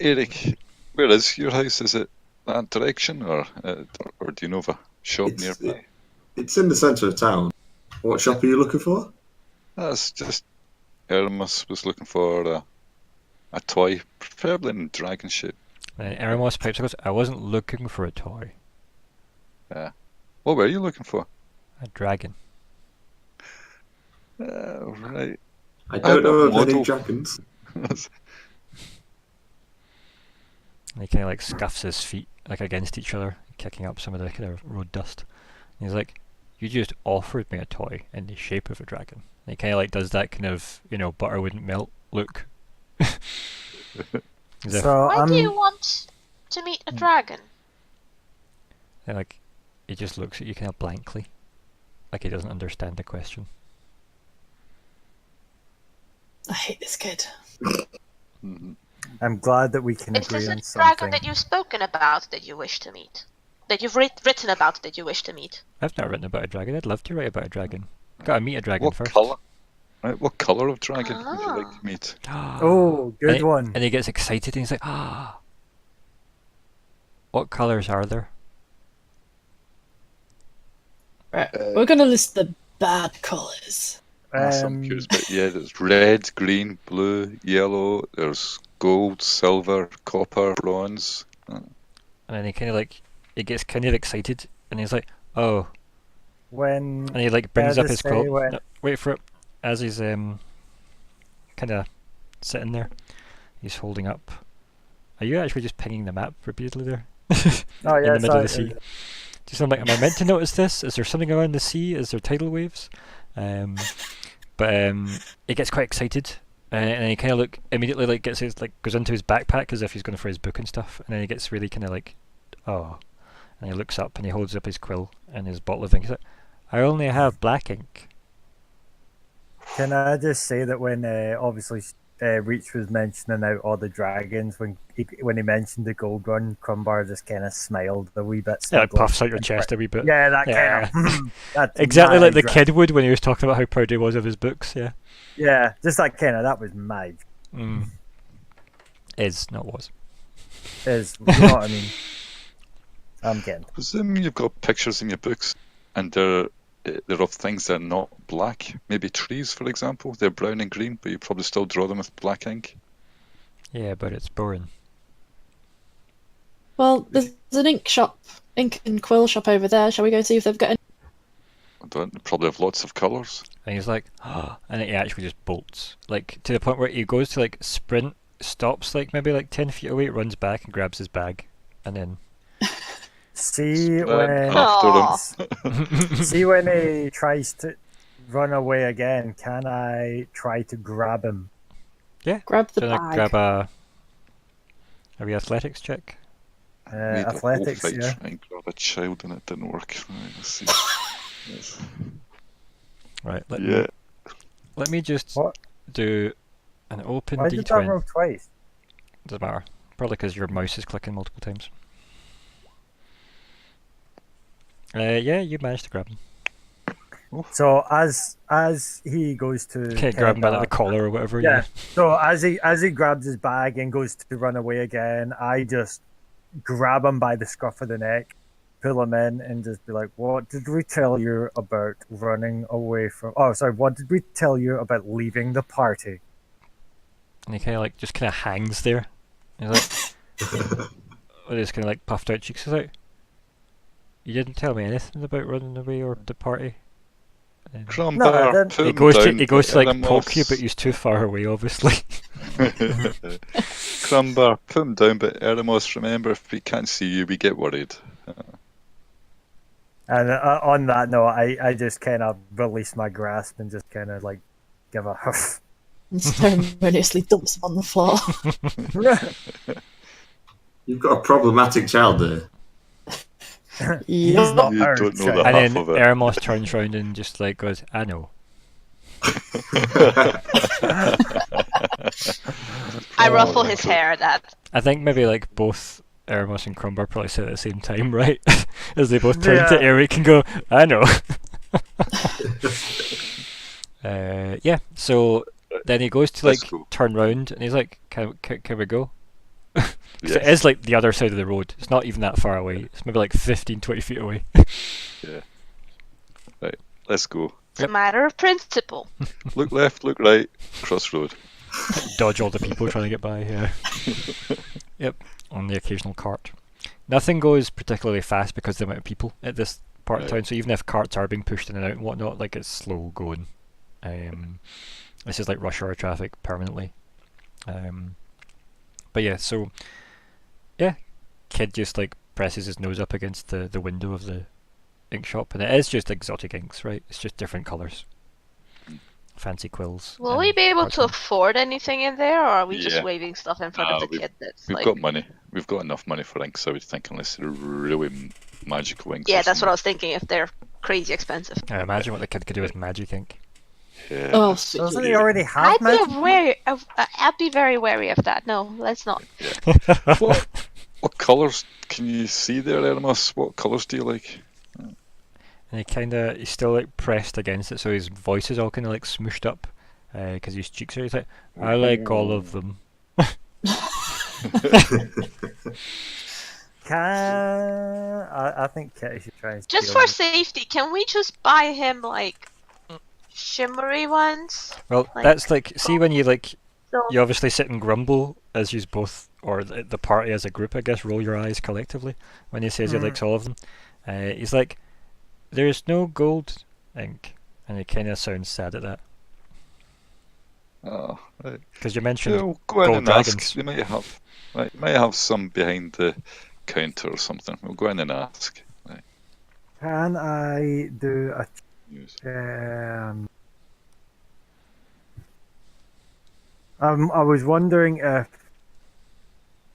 Aeric, where is your house? Is it that direction, or do you know of a shop nearby? It's in the centre of town. What shop are you looking for? That's just... Eremos was looking for a toy, preferably in dragon shape. Eremos pipes goes, I wasn't looking for a toy. What were you looking for? A dragon. Right. I don't know of any dragons. And he kind of scuffs his feet against each other, kicking up some of the kind of road dust. And he's like, you just offered me a toy in the shape of a dragon. And he kind of does that kind of, butter wouldn't melt look. Why do you want to meet a dragon? And he just looks at you kind of blankly, he doesn't understand the question. I hate this kid. I'm glad that we can Is agree this on a something. dragon that you've spoken about that you wish to meet? That you've written about that you wish to meet? I've not written about a dragon. I'd love to write about a dragon. Gotta meet a dragon What first. colour? Right, what colour of dragon would you like to meet? Oh, good one. And he gets excited and he's like, what colours are there? Right, we're going to list the bad colours. I'm curious about. Yeah, there's red, green, blue, yellow. There's gold, silver, copper, bronze. And then he kind of he gets kind of excited and he's like, oh. When And he brings up his cloak. when... No, wait for it. As he's kind of sitting there, he's holding up. Are you actually just pinging the map repeatedly there? Oh, yeah, in the middle of the sea. Just I'm am I meant to notice this? Is there something around the sea? Is there tidal waves? But he gets quite excited, and he kind of immediately gets his goes into his backpack as if he's going for his book and stuff, and then he gets really kind of oh, and he looks up and he holds up his quill and his bottle of ink. He's like, I only have black ink. Can I just say that when obviously Reach was mentioning out all the dragons, when he mentioned the gold one, Crumbar just kind of smiled a wee bit. Yeah, it puffs out your chest a wee bit. Yeah, that kind of... that's exactly like the dragon. kid would when he was talking about how proud he was of his books, yeah. Yeah, just that kind of, that was my... Is, not was. Is, you know what I mean? I'm getting... Presume you've got pictures in your books, and they're of things that are not black. Maybe trees, for example. They're brown and green, but you probably still draw them with black ink. Yeah, but it's boring. Well, there's an ink and quill shop over there. Shall we go see if they've got any? I don't probably have lots of colours. And he's like, and then he actually just bolts, like to the point where he goes to like sprint, stops like maybe like 10 feet away, runs back and grabs his bag, and then See After him. see when he tries to run away again, can I try to grab him? Grab the then bag. grab a wee athletics check. Made a whole Athletics, fight yeah. trying to grab a child and it didn't work. Right, let's see. Yes. Right, Yeah. let me just What? do an open Why did that D20. roll twice? Doesn't matter. Probably because your mouse is clicking multiple times. Yeah, you managed to grab him. So as he goes to Okay, grab him by like, the kinda- collar or whatever. yeah. So as he grabs his bag and goes to run away again, I just grab him by the scruff of the neck, pull him in, and just be like, "What did we tell you about running away from? Oh, sorry. What did we tell you about leaving the party?" And he kind of like just kind of hangs there. He's like, with his kind of like puffed out cheeks. He's like, "You didn't tell me anything about running away or the party." And Crumbar, didn't. put he him goes to down, he goes to like Animals. poke you, but he's too far away, obviously. Crumbar, put him down, but Eremos, remember, if we can't see you, we get worried. And on that note, I just kind of release my grasp and just kind of like give a huff. And ceremoniously dumps him on the floor. You've got a problematic child there. He's Yeah. not You our don't know child. that. And then Half of it. Eremos turns round and just like goes, "I know." I ruffle his hair at that. I think maybe like both Eremos and Crumbar probably said it at the same time, right? As they both turn to Yeah. Aeric and go, "I know." Yeah. So then he goes to like Let's go. turn round and he's like, "Can we go?" 'Cause it Yes. is like the other side of the road. It's not even that far away. It's maybe like 15, 20 feet away. Right, let's go. It's a matter of principle. Look left, look right, crossroad. Dodge all the people trying to get by. Yeah. Yep. On the occasional cart. Nothing goes particularly fast because of the amount of people at this part of Right. town. So even if carts are being pushed in and out and whatnot, like it's slow going. This is like rush hour traffic permanently. But yeah, so yeah, kid just like presses his nose up against the window of the ink shop, and it is just exotic inks, right? It's just different colours, fancy quills. Will and we be able to parchment. afford anything in there, or are we Yeah. just waving stuff in front of the kid that's We've like... got money. We've got enough money for inks, I would think, unless they're really magical inks. Yeah, or that's what something. I was thinking, if they're crazy expensive. Imagine what the kid could do with magic ink. Yeah. Oh, sweet. Doesn't he already have I'd magic? be wary. I'd be very wary of that. No, let's not. What colours can you see there, Eremos? What colours do you like? And he's still like pressed against it, so his voice is all kind of like smooshed up, because his cheeks are. He's like, "I like all of them." I think Kitty should try and Just steal for it. safety, can we just buy him like shimmery ones? Well, Like- that's like, see when you like, So you obviously sit and grumble as you both, or the party as a group, I guess, roll your eyes collectively when he says he likes all of them. He's like, "There's no gold ink," and he kind of sounds sad at that Oh, right. because you mentioned Yeah, we'll go in gold and dragons. ask. They might have some behind the counter or something. We'll go in and ask. Right. Can I do a Yes. I was wondering if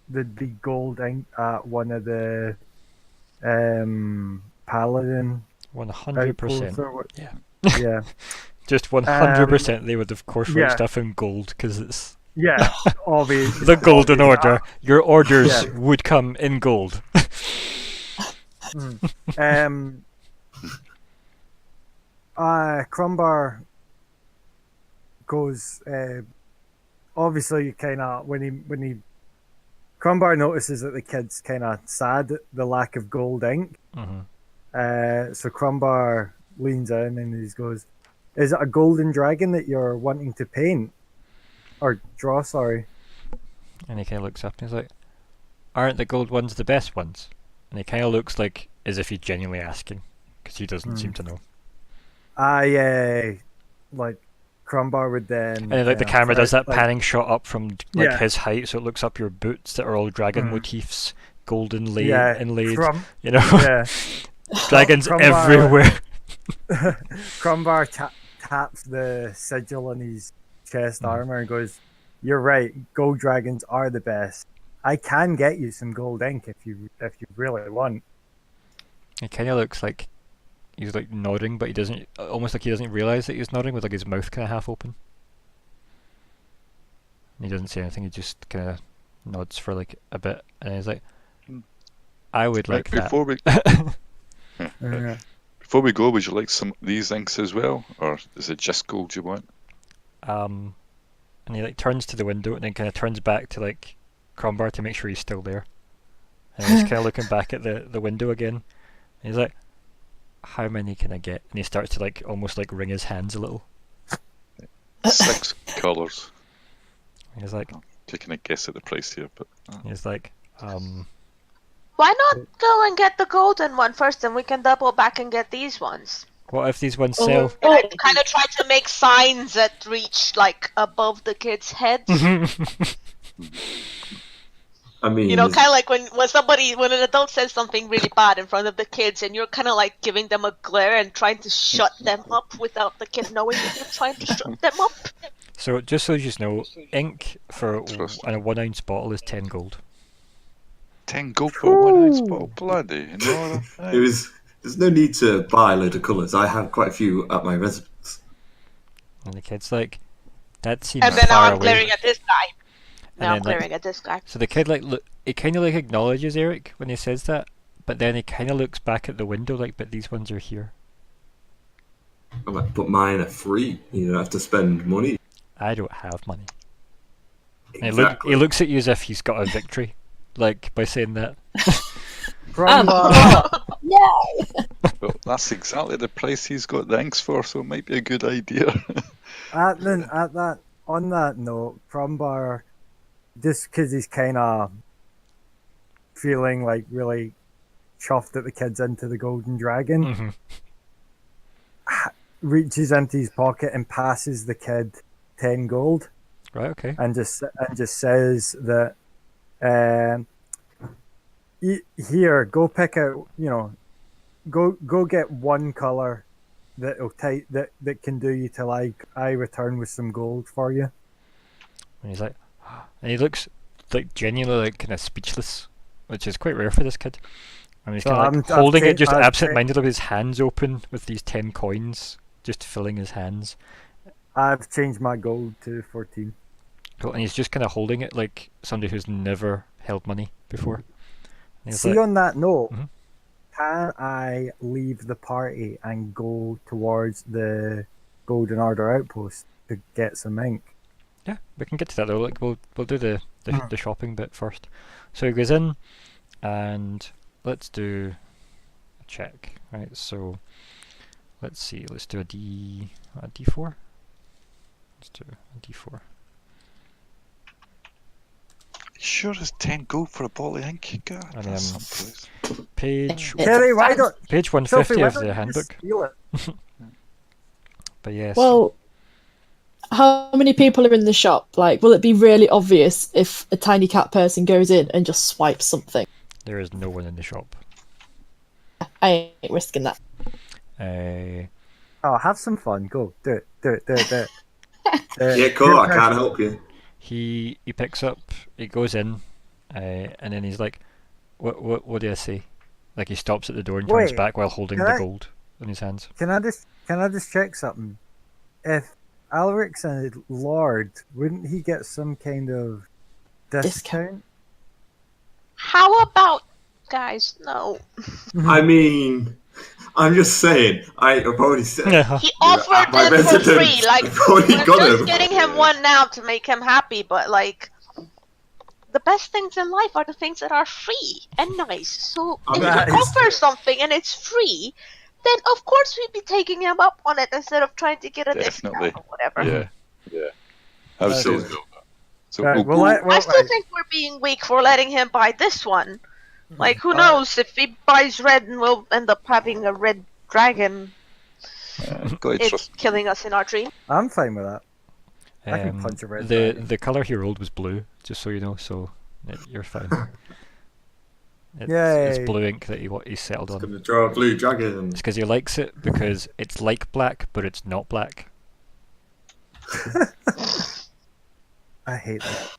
there'd be gold ink at one of the paladin 100%. outposts or what- Yeah. Yeah, Just 100%. They would of course write yeah. stuff in gold because it's yeah. Obviously, the golden order. Your orders Yeah. would come in gold. Crumbar goes. Obviously, kind of when he Crumbar notices that the kid's kind of sad at the lack of gold ink. So Crumbar leans in and he goes, "Is it a golden dragon that you're wanting to paint or draw?" Sorry. And he kind of looks up and he's like, aren't the gold ones the best ones? And he kind of looks like as if he's genuinely asking, because he doesn't seem to know. Like Crumbar would then. And like the camera does that like, panning shot up from like his height, so it looks up your boots that are all dragon motifs, golden inlaid. You know, dragons everywhere. Crumbar taps the sigil on his chest armor and goes, "You're right. Gold dragons are the best. I can get you some gold ink if you really want." He kind of looks like he's like nodding, but he doesn't. Almost like he doesn't realize that he's nodding, with like his mouth kind of half open. And he doesn't say anything. He just kind of nods for like a bit, and he's like, "I would like before that." Before we go, would you like some of these inks as well, or is it just gold you want? And he like turns to the window and then kind of turns back to like Crumbar to make sure he's still there. And he's kind of looking back at the window again. And he's like, "How many can I get?" And he starts to like almost like wring his hands a little. 6 colours. He's like, taking a guess at the price here, but he's like, Why not go and get the golden one first, and we can double back and get these ones? what if these ones sell? And I kind of try to make signs that reach like above the kids' heads. I mean, You know, kind of like when an adult says something really bad in front of the kids, and you're kind of like giving them a glare and trying to shut them up without the kid knowing that you're trying to shut them up. So just so you know, ink for a 1 ounce bottle is 10 gold. 10 gold for 1 ounce bottle, bloody. No, there's no need to buy a load of colours. I have quite a few at my residence. And the kid's like, that seems And then now far I'm away. glaring at this guy. Now I'm then, like, glaring at this guy. So the kid like he kind of like acknowledges Aeric when he says that, but then he kind of looks back at the window like, but these ones are here. I'm like, but mine are free. You don't have to spend money. I don't have money. And Exactly. he looks at you as if he's got a victory, like by saying that. Yeah. well, that's exactly the price he's got the inks for, so it might be a good idea. On that note, Crumbar, just because he's kind of feeling like really chuffed that the kid's into the golden dragon, reaches into his pocket and passes the kid 10 gold. Right. Okay. And just says that, here, go pick out, go get one color that can do you till I return with some gold for you. And he's like, and he looks like genuinely like kind of speechless, which is quite rare for this kid. And he's kind of like holding it just absent-mindedly with his hands open with these 10 coins, just filling his hands. I've changed my gold to 14. Cool. And he's just kind of holding it like somebody who's never held money before. See, like, on that note, can I leave the party and go towards the Golden Order outpost to get some ink? Yeah, we can get to that though. Like we'll do the shopping bit first. So he goes in, and let's do a check. Right. So let's see. Let's do a D4. Let's do a D4. Sure is 10 gold for a bottle of ink? God, And that's someplace. Page Kerry, why don't page 150 Sophie, of the handbook. Steal it? But yes. Well, how many people are in the shop? Like, will it be really obvious if a tiny cat person goes in and just swipes something? There is no one in the shop. I ain't risking that. Oh, have some fun. Go. Do it. Yeah, cool. I can't help you. He picks up, he goes in, and then he's like, what do I say? Like he stops at the door and turns back while holding the gold in his hands. Can I just check something? If Aeric's a lord, wouldn't he get some kind of discount? How about, guys? No. I mean, I'm just saying. I've already said. He offered my it for free. residence, Like, I've already we're got just him. getting him one now to make him happy. But like, the best things in life are the things that are free and nice. So if you offer something and it's free, then of course we'd be taking him up on it instead of trying to get a discount or whatever. Yeah. I would say so. So Right, we'll well, go. I still think we're being weak for letting him buy this one. Like, who knows? If he buys red, and we'll end up having a red dragon, Glade it's trust. killing us in our dream. I'm fine with that. I can punch a red the dragon. the color he rolled was blue, just so you know. So you're fine. It's Yay. blue ink that he settled It's on. going to draw a blue dragon. It's because he likes it because it's like black, but it's not black. I hate that.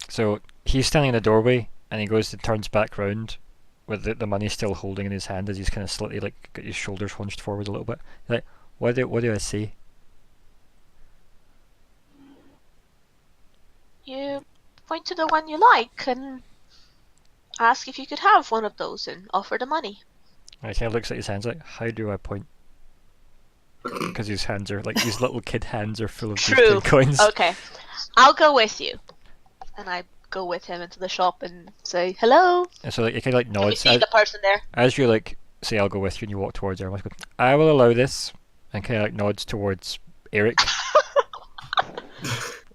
So he's standing in the doorway, and he turns back round, with the money still holding in his hand as he's kind of slightly like got his shoulders hunched forward a little bit. He's like, what do I say? You point to the one you like and ask if you could have one of those and offer the money. And he kind of looks at his hands like, how do I point? Because his hands are like these little kid hands are full of these True. tin coins. Okay, I'll go with you. And I go with him into the shop and say, hello. And so like he kind of like Can we nods see the person there? as you like say I'll go with you, and you walk towards her. I will allow this, and kind of like nods towards Aeric,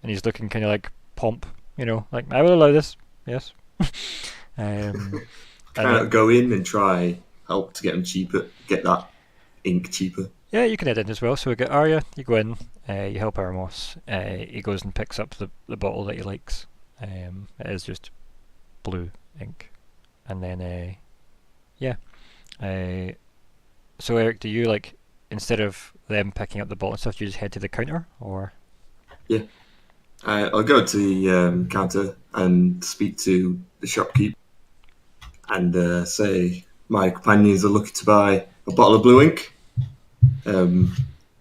and he's looking kind of like pomp, you know, like I will allow this. Yes. And Go in and try help to get them cheaper, get that ink cheaper. yeah, you can head in as well. So we get Arya, you go in, you help Aramos. He goes and picks up the bottle that he likes. It is just blue ink. And then, so Aeric, do you like, instead of them picking up the bottle and stuff, do you just head to the counter, or? Yeah. I'll go to the counter and speak to the shopkeeper and say my companions are looking to buy a bottle of blue ink.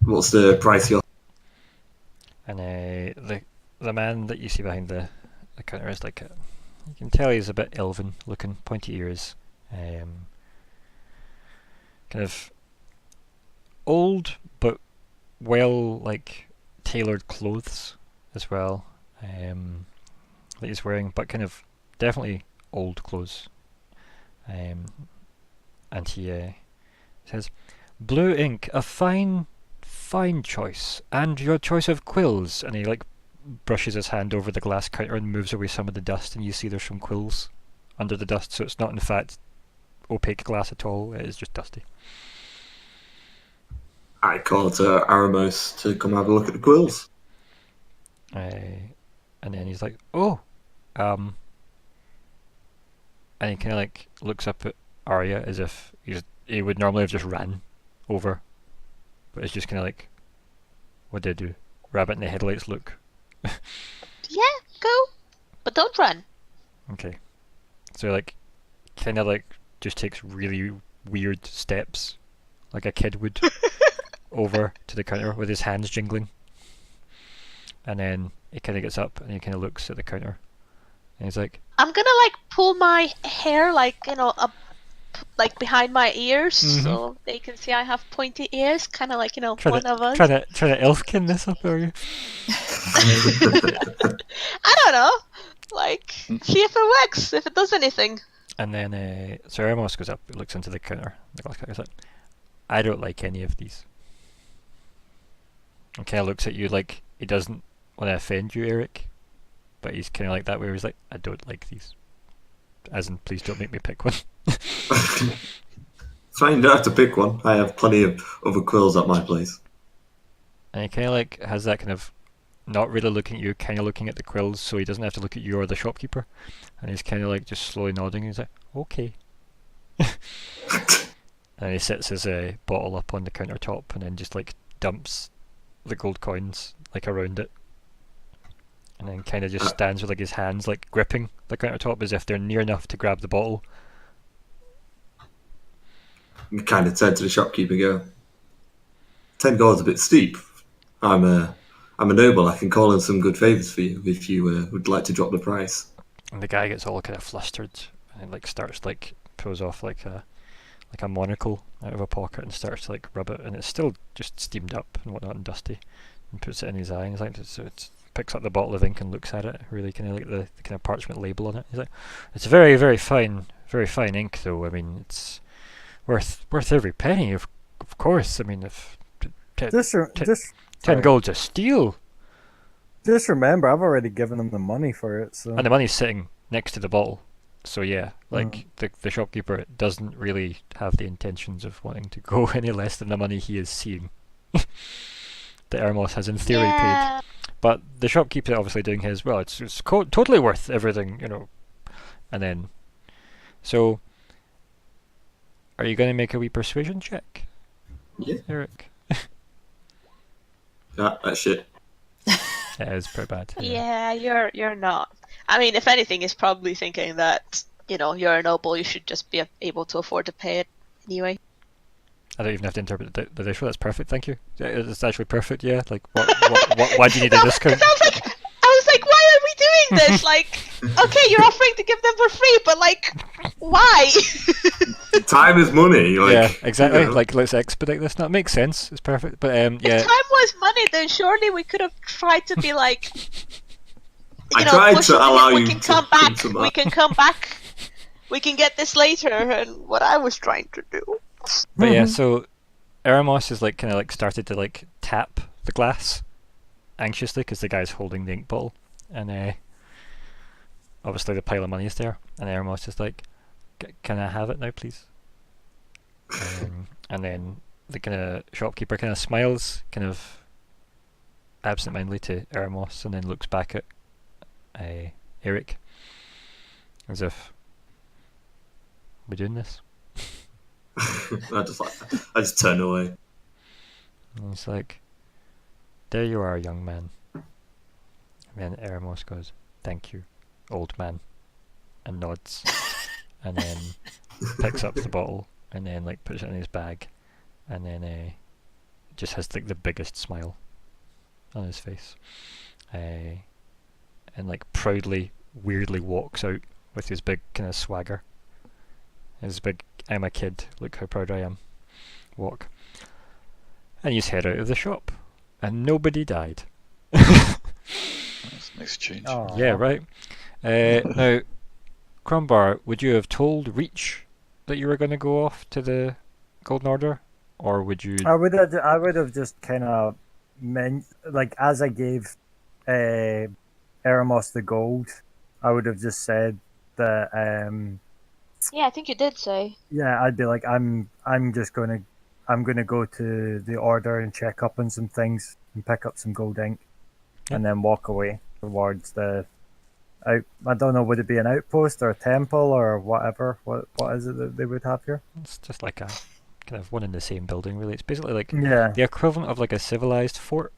What's the price you're? And the man that you see behind the counter is like, you can tell he's a bit elven looking, pointy ears, kind of old but well like tailored clothes as well, that he's wearing, but kind of definitely old clothes. And he says, "Blue ink, a fine choice, and your choice of quills." And he like brushes his hand over the glass counter and moves away some of the dust, and you see there's some quills under the dust, so it's not in fact opaque glass at all, it is just dusty. I call to Aramos to come have a look at the quills. And then he's like, "Oh," and he kind of like looks up at Arya as if he would normally have just ran over, but it's just kind of like, what did I do? Rabbit in the headlights look. Yeah, go. But don't run. Okay. So like, kind of like just takes really weird steps, like a kid would, over to the counter with his hands jingling. And then he kind of gets up and he kind of looks at the counter, and he's like, I'm gonna like pull my hair like, up like behind my ears so they can see I have pointy ears, kind of like, one of us. trying to elfkin this up, are you? I don't know. Like, see if it works, if it does anything. And then so Ramos goes up, looks into the counter. The glass counter, like, I don't like any of these. And kind of looks at you like he doesn't want to offend you, Aeric, but he's kind of like that where he's like, I don't like these. As in, please don't make me pick one. Fine, you don't have to pick one. I have plenty of other quills at my place. And he kind of like has that kind of not really looking at you, kind of looking at the quills, so he doesn't have to look at you or the shopkeeper. And he's kind of like just slowly nodding. He's like, okay. And he sets his bottle up on the countertop and then just like dumps the gold coins like around it. And then kind of just stands with like his hands like gripping the countertop as if they're near enough to grab the bottle. I kind of said to the shopkeeper, "Go, 10 gold's a bit steep. I'm a noble. I can call in some good favours for you if you would like to drop the price." And the guy gets all kind of flustered and like starts like pulls off like a monocle out of a pocket and starts to like rub it, and it's still just steamed up and whatnot and dusty, and puts it in his eye, and he's like, so it's picks up the bottle of ink and looks at it, really kind of like the kind of parchment label on it. He's like, it's very, very fine ink though. I mean, it's worth every penny, of course. I mean, if 10 gold's a steal. Just remember, I've already given them the money for it, so. And the money's sitting next to the bottle. So yeah, like the shopkeeper doesn't really have the intentions of wanting to go any less than the money he is seeing. That Ermos has in theory paid. But the shopkeeper obviously doing his, well, it's totally worth everything, you know. And then, so, are you going to make a wee persuasion check? Yeah. Eric? That's shit. It is pretty bad. Yeah, you're not. I mean, if anything, he's probably thinking that, you know, you're a noble, you should just be able to afford to pay it anyway. I don't even have to interpret the ratio. That's perfect. Thank you. It's actually perfect. Yeah. Like, why do you need a discount? I was like, why are we doing this? Like, okay, you're offering to give them for free, but like, why? Time is money. Like, yeah, exactly. You know. Like, let's expedite this. That makes sense. It's perfect. But yeah. If time was money, then surely we could have tried to be like, I tried to allow we you can to come back. into that. We can come back. We can get this later. And what I was trying to do. But yeah, so Eremos is like kind of like started to like tap the glass anxiously because the guy's holding the ink bottle, and obviously the pile of money is there, and Eremos is like, "Can I have it now, please?" And then the kind of shopkeeper kind of smiles, kind of absent-mindedly to Eremos, and then looks back at Aeric, as if, "We're doing this." I just turn away. And he's like, "There you are, young man." And then Eremos goes, "Thank you, old man," and nods, and then picks up the bottle, and then like puts it in his bag, and then just has like the biggest smile on his face, and like proudly, weirdly walks out with his big kind of swagger, his big "I'm a kid, look how proud I am" walk, and you just head out of the shop, and nobody died. That's a nice change. Aw. Yeah, right. Now, Crumbar, would you have told Reach that you were going to go off to the Golden Order, or would you? I would have just kind of like as I gave Eremos the gold, I would have just said that Yeah, I think you did say. yeah, I'd be like I'm gonna go to the order and check up on some things and pick up some gold ink, and then walk away towards the I don't know, would it be an outpost or a temple or whatever? What is it that they would have here? It's just like a kind of one in the same building, really. It's basically like Yeah. the equivalent of like a civilized fort.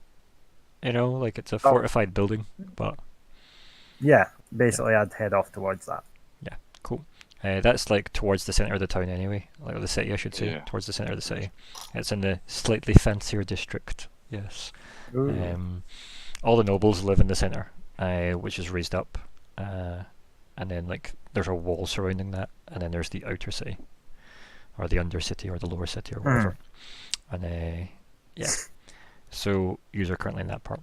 You know, like it's a fortified building, but Yeah, basically I'd head off towards that. yeah, cool. That's like towards the centre of the town anyway, like the city, I should say, Yeah. towards the centre of the city. It's in the slightly fancier district, yes. Ooh. All the nobles live in the centre, which is raised up, and then like there's a wall surrounding that, and then there's the outer city, or the undercity, or the lower city, or whatever. And yeah, so yous are currently in that part,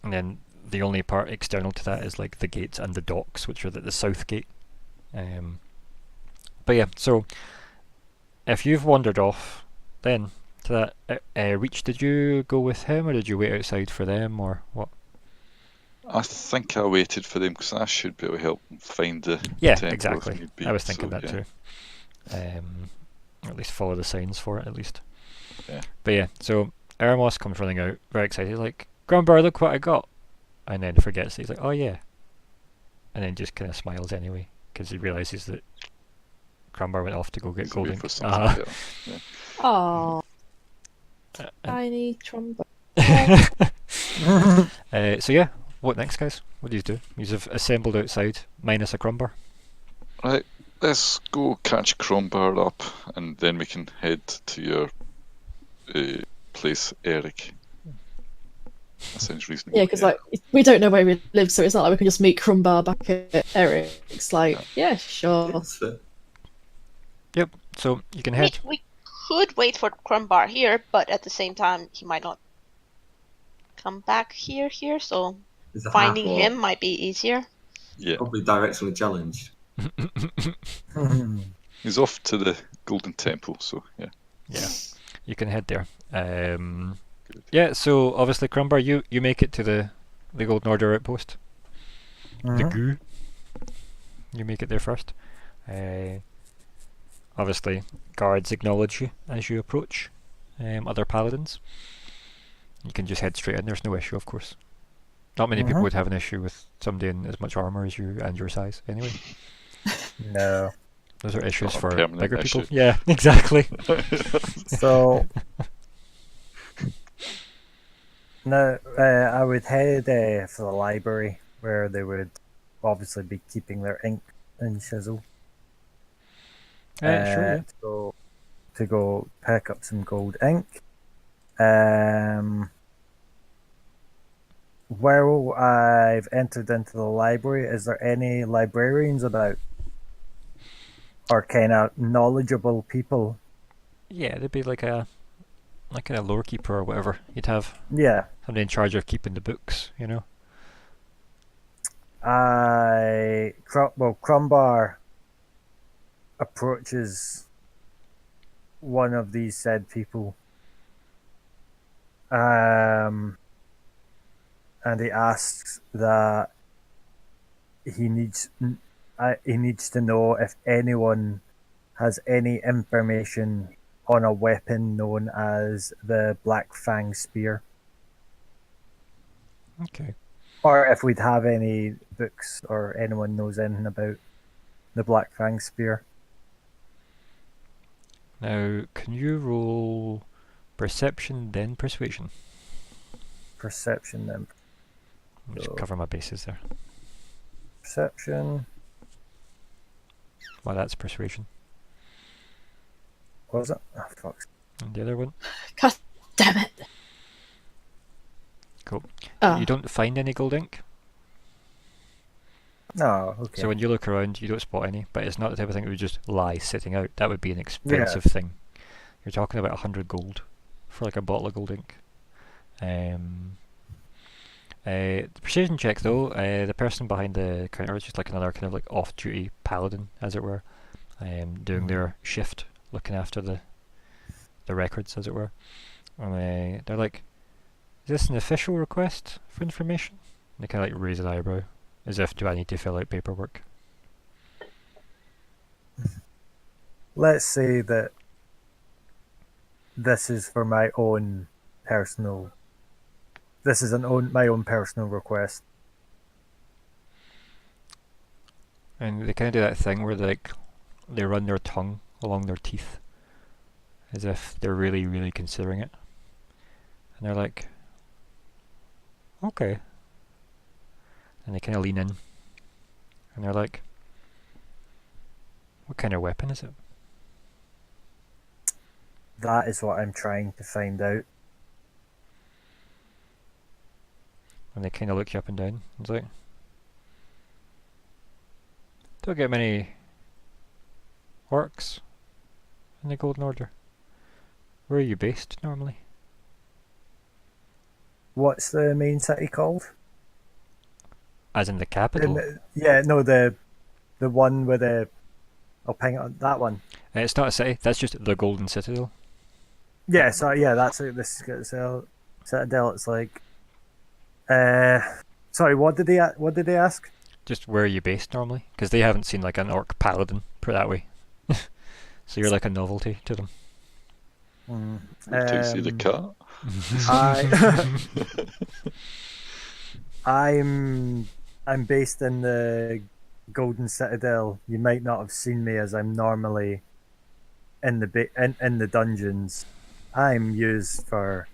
and then the only part external to that is like the gates and the docks, which are the south gate. But yeah, so if you've wandered off then to that Reach, did you go with him, or did you wait outside for them, or what? I think I waited for them because I should be able to help them find the Yeah, temple if exactly. need be, I was thinking so, that yeah. too. Or at least follow the signs for it, at least. Yeah. But yeah, so Eremos comes running out, very excited, like, "Crumbar, look what I got!" And then forgets that he's like, "Oh yeah," and then just kind of smiles anyway because he realizes that Crumbar went off to go get He's gold away ink. for something better, yeah. Oh, And- tiny trombone. so yeah, what next, guys? What do you do? You have assembled outside, minus a Crumbar. Right, let's go catch Crumbar up, and then we can head to your place, Aeric. That sounds reasonable. Yeah, because like we don't know where we live, so it's not like we can just meet Crumbar back at Eric's. Like, yeah, sure. That's fair. Yep. So you can I mean, head. we could wait for Crumbar here, but at the same time, he might not come back here. So It's a finding half-orc, him might be easier. Yeah, probably directionally challenged. he's off to the Golden Temple, so yeah. Yeah, you can head there. Yeah, so obviously Crumbar, you make it to the the Golden Order outpost. The Mhm. goo. You make it there first. Obviously, guards acknowledge you as you approach other paladins. You can just head straight in, there's no issue, of course. Not many people Mhm. would have an issue with somebody in as much armour as you and your size, anyway. No. Those are issues Not a for permanent bigger people. issue. Yeah, exactly. So no, I would head for the library where they would obviously be keeping their ink and chisel. Sure, yeah. To go pick up some gold ink. Where I've entered into the library, is there any librarians about? Or kind of knowledgeable people? Yeah, they'd be like a lore keeper or whatever. You'd have Yeah. somebody in charge of keeping the books, you know? Crumbar approaches one of these said people, and he asks that he needs to know if anyone has any information on a weapon known as the Black Fang Spear, Okay. or if we'd have any books or anyone knows anything about the Black Fang Spear. Now, can you roll perception then persuasion? Perception then. I'll just So- cover my bases there. Perception. Well, that's persuasion. What was it? Oh, fuck. And the other one? God damn it. Cool. Oh. You don't find any gold ink? No, okay. So when you look around, you don't spot any, but it's not the type of thing that would just lie sitting out. That would be an expensive thing. You're talking about 100 gold for like a bottle of gold ink. The precision check though, the person behind the counter is just like another kind of like off-duty paladin, as it were, doing their shift, looking after the records, as it were. And they're like, "Is this an official request for information?" And they kind of like raise an eyebrow, as if, "Do I need to fill out paperwork?" Let's say that this is for my own personal. This is my own personal request. And they kind of do that thing where they run their tongue along their teeth, as if they're really, really considering it. And they're like, "Okay." And they kind of lean in. And they're like, "What kind of weapon is it?" That is what I'm trying to find out. And they kind of look you up and down. It's like, "Don't get many orcs in the Golden Order. Where are you based normally?" What's the main city called? As in the capital? The one with the. I'll ping it on that one. It's not a city. That's just the Golden Citadel. Yeah, so that's it. This is Citadel. It's like. Sorry, what did they ask? Just where are you based normally? Because they haven't seen like an orc paladin, put it that way. So you're like a novelty to them. Wait till you see the cat. I'm based in the Golden Citadel. You might not have seen me as I'm normally in the dungeons. I'm used for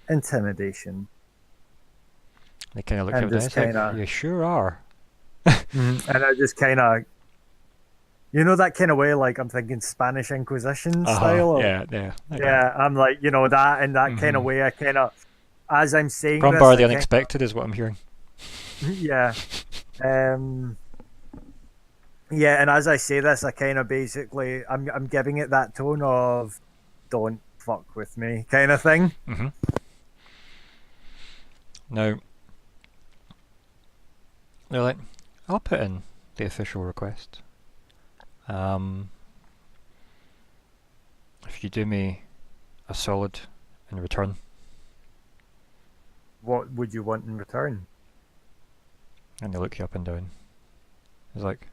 intimidation. They kind of look And at you just and kinda- you sure are. And I just kind of, that kind of way, like I'm thinking Spanish Inquisition style. Yeah. Yeah, I'm like, that in that kind of way. I kind of, as I'm saying Crumbar this, the unexpected is what I'm hearing. yeah. Yeah, and as I say this, I kind of basically, I'm giving it that tone of, "Don't fuck with me," kind of thing. Mm-hmm. Now, they're like, "I'll put in the official request. If you do me a solid in return." What would you want in return? And they look you up and down. He's like,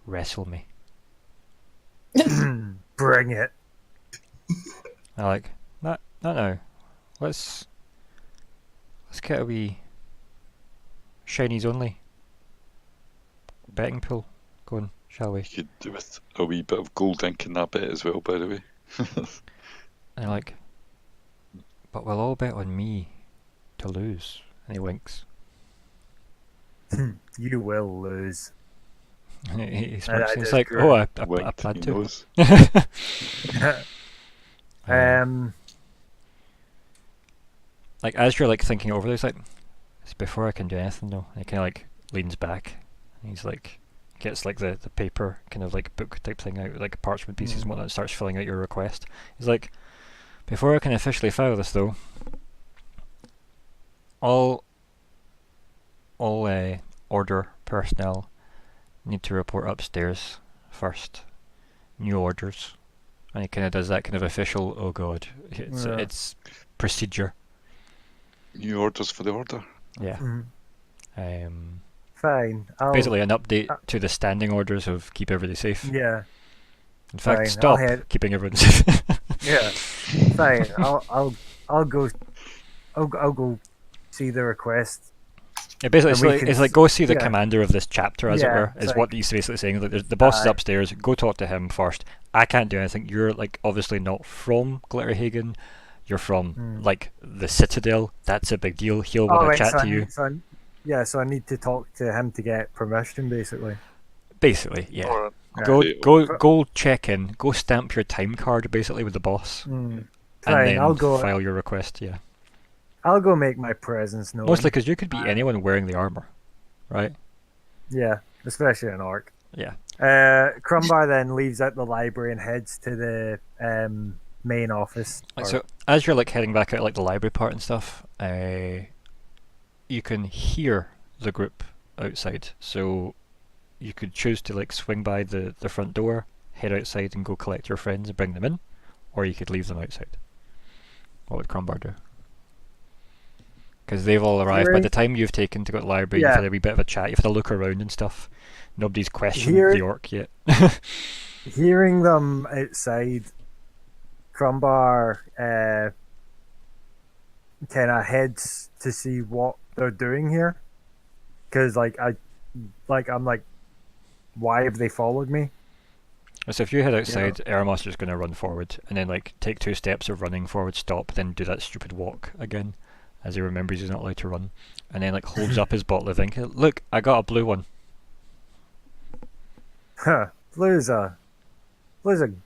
wrestle me. Bring it. I'm like, not now. Let's get a wee shinies only betting pool going, shall we? You could do with a wee bit of gold ink in that bit as well, by the way. And they're like, but we'll all bet on me to lose. And he winks. You will lose. And he And I smirks. He's like, disagree. oh, I Winked, plan he to. knows. Like as you're like thinking over this, like, it's before I can do anything though. And he kind of like leans back. And he's like, gets like the paper kind of like book type thing out, like parchment pieces and whatnot, and starts filling out your request. He's like, before I can officially file this though, all order personnel need to report upstairs first. New orders. And he kind of does that kind of official, oh god, it's procedure. New orders for the order. Yeah. Fine. Basically an update to the standing orders of keep everybody safe. Yeah. In fact, Fine, stop keeping everyone safe. Yeah. Fine. I'll go see the request. Yeah, basically, it's like go see the yeah. commander of this chapter, as it Yeah, were, it's is like- what he's basically saying. Like, the boss is upstairs. Go talk to him first. I can't do anything. You're like obviously not from Glitterhagen. You're from like the Citadel. That's a big deal. He'll want to chat to you. So I need to talk to him to get permission, basically. Basically, yeah. Or, Go check in. Go stamp your time card basically with the boss, and Fine, then I'll go. file your request. Yeah. I'll go make my presence known. Mostly because you could be anyone wearing the armor, right? Yeah, especially an orc. Yeah. Crumbar then leaves out the library and heads to the main office. So as you're like heading back out like the library part and stuff, you can hear the group outside. So you could choose to like swing by the front door, head outside and go collect your friends and bring them in, or you could leave them outside. What would Crumbar do? Because they've all arrived. By the time you've taken to go to the library, you've had a wee bit of a chat, you've had a look around and stuff. Nobody's questioned the orc yet. Hearing them outside, Crumbar kind of heads to see what they're doing here. Because I'm like, why have they followed me? So if you head outside, Eremos is going to run forward and then like take 2 steps of running forward, stop, then do that stupid walk again, as he remembers he's not allowed to run, and then like holds up his bottle of ink. Look, I got a blue one. Huh. Blue's a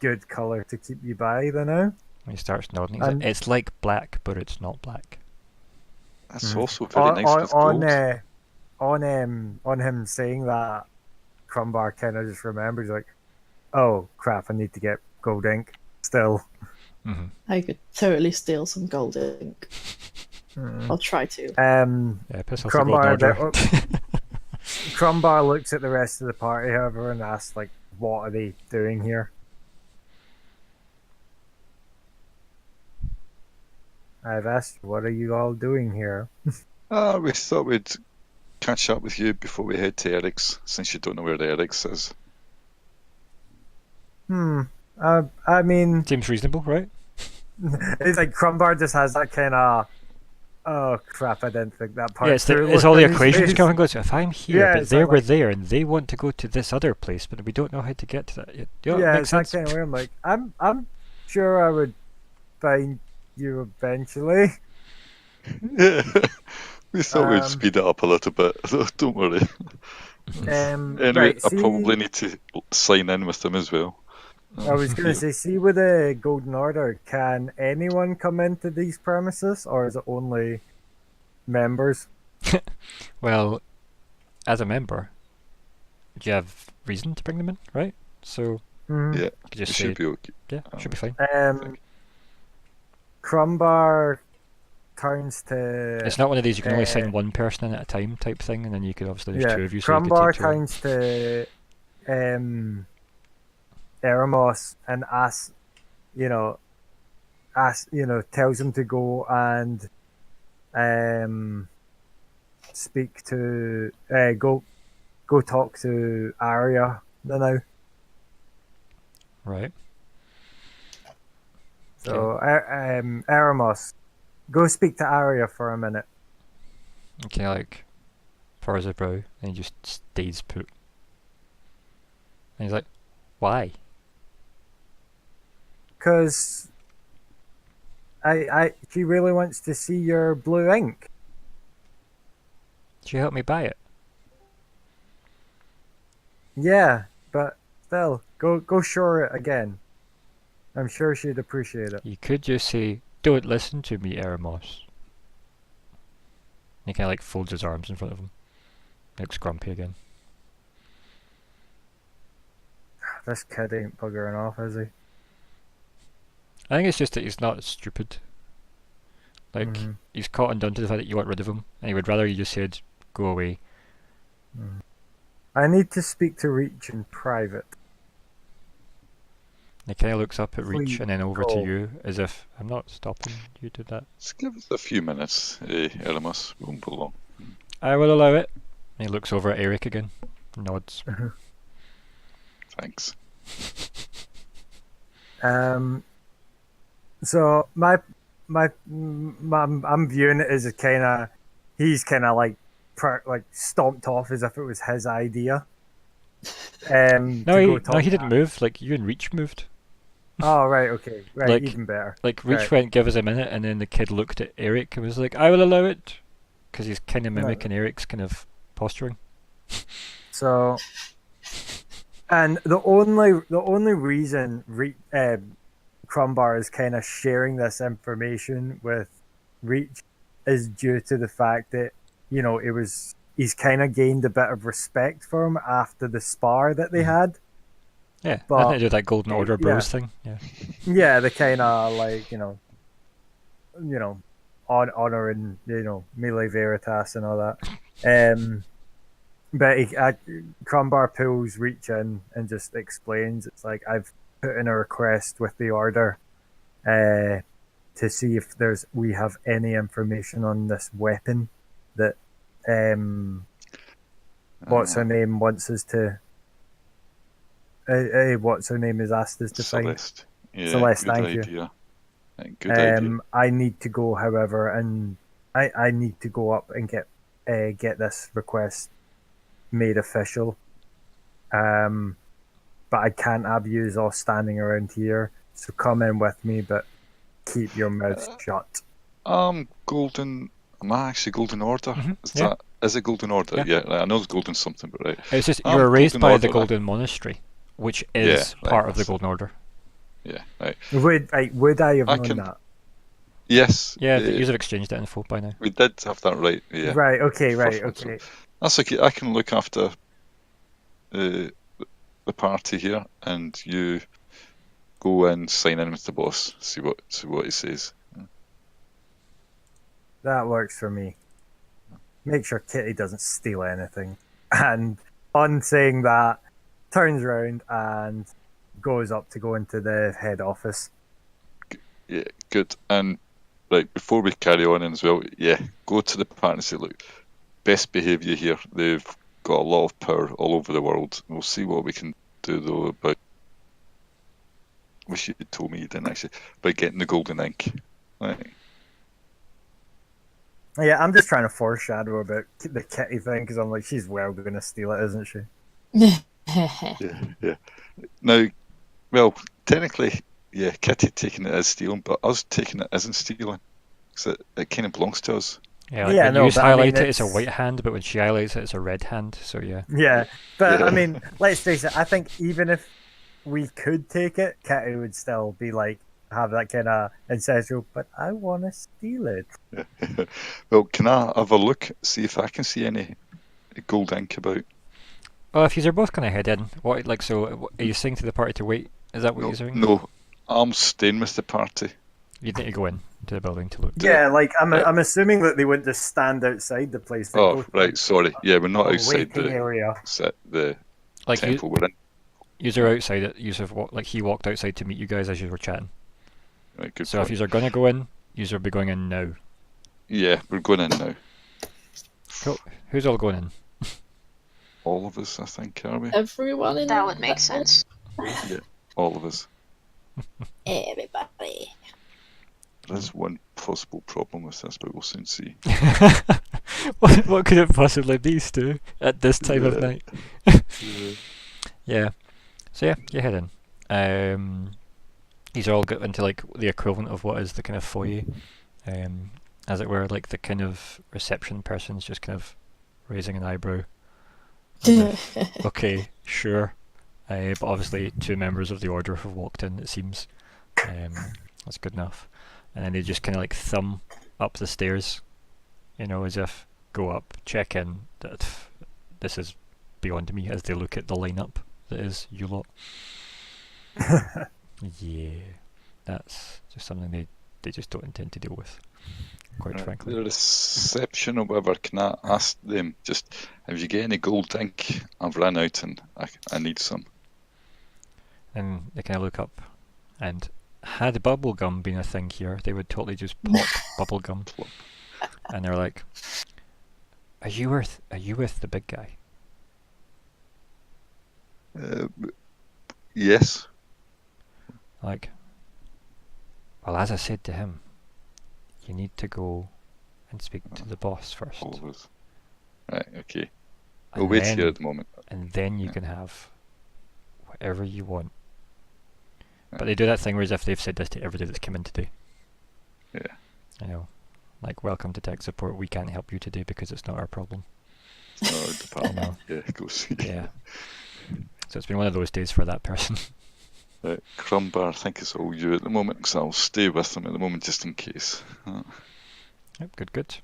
good color to keep you by, then now. He starts nodding. He's like, it's like black, but it's not black. That's also very nice with gold. On him saying that, Crumbar kind of just remembers, like, oh crap, I need to get gold ink still. I could totally steal some gold ink. I'll try to. Piss off the golden order. Crumbar looks at the rest of the party, however, and asks, like, what are they doing here? I've asked, what are you all doing here? We thought we'd catch up with you before we head to Eric's, since you don't know where the Eric's is. I mean, Seems reasonable, right? it's like Crumbar just has that kind of, oh crap, I didn't think that part. Yeah, it's through all the look on his equations face. come and goes. If I'm here, Yeah, but it's they like- were there, and they want to go to this other place, but we don't know how to get to that. Yeah, makes it's that sense. kind of weird. I'm like, I'm sure I would find you eventually. We thought we'd speed it up a little bit. Don't worry. Anyway, Right, I probably need to sign in with them as well. I was going to say, see with the Golden Order, can anyone come into these premises, or is it only members? Well, as a member, do you have reason to bring them in, right? So Yeah, you could it just say, should be okay. yeah, should be fine. Crumbar turns to... It's not one of these you can only sign one person in at a time type thing, and then you could obviously there's yeah, 2 of you, so you could Crumbar take 2 in. turns to Eremos and asks, tells him to go and speak to go talk to Arya now. Right. So Eremos, go speak to Arya for a minute. Okay, like furrows his brow and he just stays put. And he's like, why? Because she really wants to see your blue ink. She helped me buy it. Yeah, but still, go show it again. I'm sure she'd appreciate it. You could just say, don't listen to me, Eremos. And he kind of like folds his arms in front of him. Looks grumpy again. This kid ain't buggering off, is he? I think it's just that he's not stupid. Like, he's caught and done to the fact that you want rid of him, and he would rather you just said, go away. I need to speak to Reach in private. And he kind of looks up at Reach Please and then over go. to you, as if, I'm not stopping you to that. Just give us a few minutes, Eremos. We won't be long. I will allow it. And he looks over at Aeric again, nods. Thanks. So I'm viewing it as a kind of, he's kind of like stomped off as if it was his idea. No, he didn't move. Like, you and Reach moved. Oh, right, okay, right, Like- even better. Like, Reach Right. went, give us a minute, and then the kid looked at Aeric and was like, I will allow it. Because he's kind of mimicking Eric's kind of posturing. So, and the only reason Crumbar is kind of sharing this information with Reach is due to the fact that, you know, he's kind of gained a bit of respect for him after the spar that they had. Yeah, But- I think they did that Golden Order bros thing. Yeah. Yeah, the kind of like, you know, honor and, you know, melee veritas and all that. But Crumbar pulls Reach in and just explains, it's like, I've put in a request with the Order to see if we have any information on this weapon that what's her name wants us to what's her name is asked us to find. Celeste. Yeah, Celeste, good thank you. idea. Good idea. I need to go, however, and I need to go up and get this request made official. But I can't have yous all standing around here. So come in with me, but keep your mouths shut. Golden. Am I actually Golden Order? Yeah. Is it Golden Order? Yeah. Yeah, right, I know it's Golden something, but right. It's just, you were raised Golden by Order, the Golden Monastery, which is Yeah, part right, of the that's- Golden Order. Yeah, right. Would I have I known can- that? Yes. Yeah, you have exchanged that info by now. We did have that right. Yeah. Right. Okay. Right. Perfect. Okay. That's okay. I can look after the party here, and you go and sign in with the boss. See what he says. That works for me. Make sure Kitty doesn't steal anything. And on saying that, turns around and goes up to go into the head office. Yeah, good. And right before we carry on as well, yeah, go to the party and say, look, best behaviour here. They've got a lot of power all over the world. We'll see what we can do though about. Wish you had told me you didn't actually. By getting the golden ink. Right. Yeah, I'm just trying to foreshadow about the Kitty thing because I'm like, she's well going to steal it, isn't she? Yeah. Now, well, technically, yeah, Kitty taking it as stealing, but us taking it isn't stealing. Because it kind of belongs to us. Yeah, like Yeah, when no, you but I mean, highlight it, it's a it's- white hand, but when she highlights it, it's a red hand, so yeah. Yeah, but Yeah. I mean, let's face it. I think even if we could take it, Kitty would still be like have that kind of ancestral. But I want to steal it. Well, can I have a look, see if I can see any gold ink about? Well, if you're both kind of head in, are you saying to the party to wait? Is that what No, you're saying? no, I'm staying with the party. You need to go in to the building to look. Yeah, like I'm assuming that they wouldn't just stand outside the place. They Oh, go to right, sorry. Yeah, we're not the outside waiting the area. Like temple. We're in. you're outside it. He walked outside to meet you guys as you were chatting. Right, good So point. if you're gonna go in, you'll be going in now. Yeah, we're going in now. Cool. Who's all going in? All of us, I think, are we? Everyone in That would make sense. Yeah, all of us. Everybody. There is one possible problem with this, but we'll soon see. What could it possibly be, Stu, at this time of Yeah. night? Yeah. So yeah, you head in. These are all got into like the equivalent of what is the kind of foyer, as it were, like the kind of reception person's just kind of raising an eyebrow. Okay, sure. But obviously 2 members of the order have walked in, it seems. That's good enough. And then they just kind of like thumb up the stairs, as if go up, check in, that this is beyond me, as they look at the lineup that is you lot. Yeah, that's just something they just don't intend to deal with, quite frankly. The reception or whatever, can I ask them, just, if you get any gold ink, I've run out and I need some. And they kind of look up, and had bubble gum been a thing here, they would totally just pop bubble gum. And they're like, are you with the big guy? Yes. Like, well, as I said to him, you need to go and speak to the boss first. All of us. Right, okay. We'll And wait then- here at the moment. And then you can have whatever you want. But they do that thing where as if they've said this to everybody that's come in today. Yeah. Like, welcome to tech support, we can't help you today because it's not our problem. It's not our department. know. Yeah, go see. Yeah. So it's been one of those days for that person. Right, Crumbar, I think it's all you at the moment, because I'll stay with them at the moment just in case. Yep, good.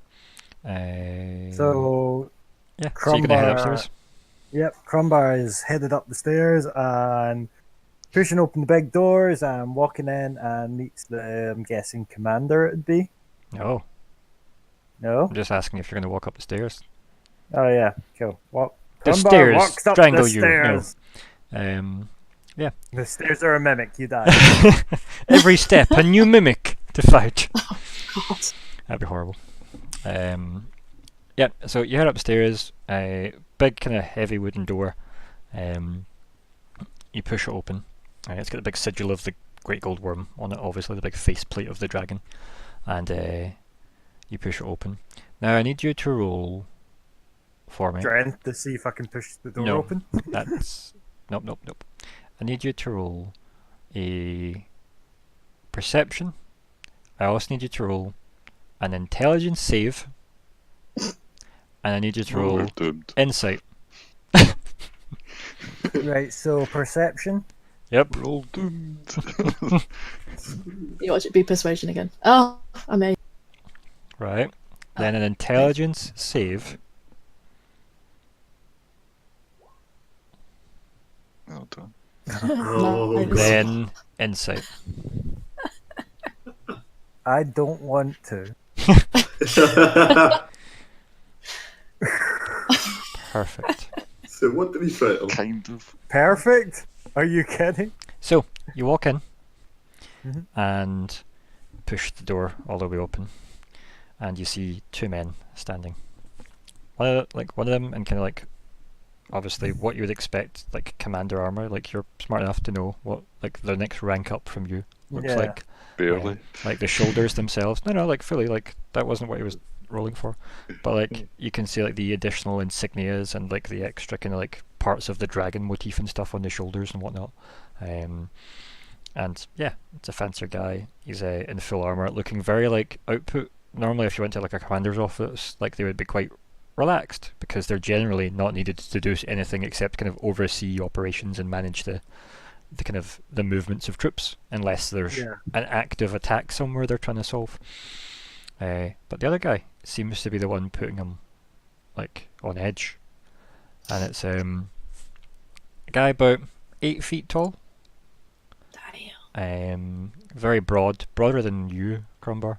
So, yeah, so you can head Crumbar- upstairs. yep, Crumbar is headed up the stairs and pushing open the big doors and walking in and meets the, I'm guessing, commander it'd be. Oh, No? I'm just asking if you're going to walk up the stairs. Oh, yeah, cool. Walk. The Crumbar stairs walks up strangle the you. stairs. No. The stairs are a mimic, you die. Every step a new mimic to fight. God. That'd be horrible. Yeah, so you head upstairs, a big kind of heavy wooden door. You push it open. It's got the big sigil of the great gold worm on it, obviously, the big faceplate of the dragon. And you push it open. Now I need you to roll for me. Strength to see if I can push the door No. open. That's... Nope. I need you to roll a perception. I also need you to roll an intelligence save. And I need you to We're roll doomed. insight. Right, so perception. Yep. We're all doomed. You watch it be persuasion again. Oh, I may. Right. Then an intelligence save. Well done. No, Then insight. I don't want to. Perfect. So what did he threaten? Kind of. Perfect? Are you kidding? So you walk in Mhm. and push the door all the way open, and you see 2 men standing. One of them, and kind of like, obviously what you would expect, like commander armor. Like you're smart enough to know what like the next rank up from you looks Yeah. like. Barely. Like the shoulders themselves. No, like fully. Like that wasn't what he was rolling for. But like you can see like the additional insignias and like the extra kind of like parts of the dragon motif and stuff on the shoulders and whatnot. And yeah, it's a fancier guy. He's in full armor, looking very like output. Normally, if you went to like a commander's office, like they would be quite relaxed because they're generally not needed to do anything except kind of oversee operations and manage the kind of the movements of troops, unless there's Yeah. an active attack somewhere they're trying to solve. But the other guy seems to be the one putting him like on edge, and it's a guy about 8 feet tall. Very broader than you, Crumbar.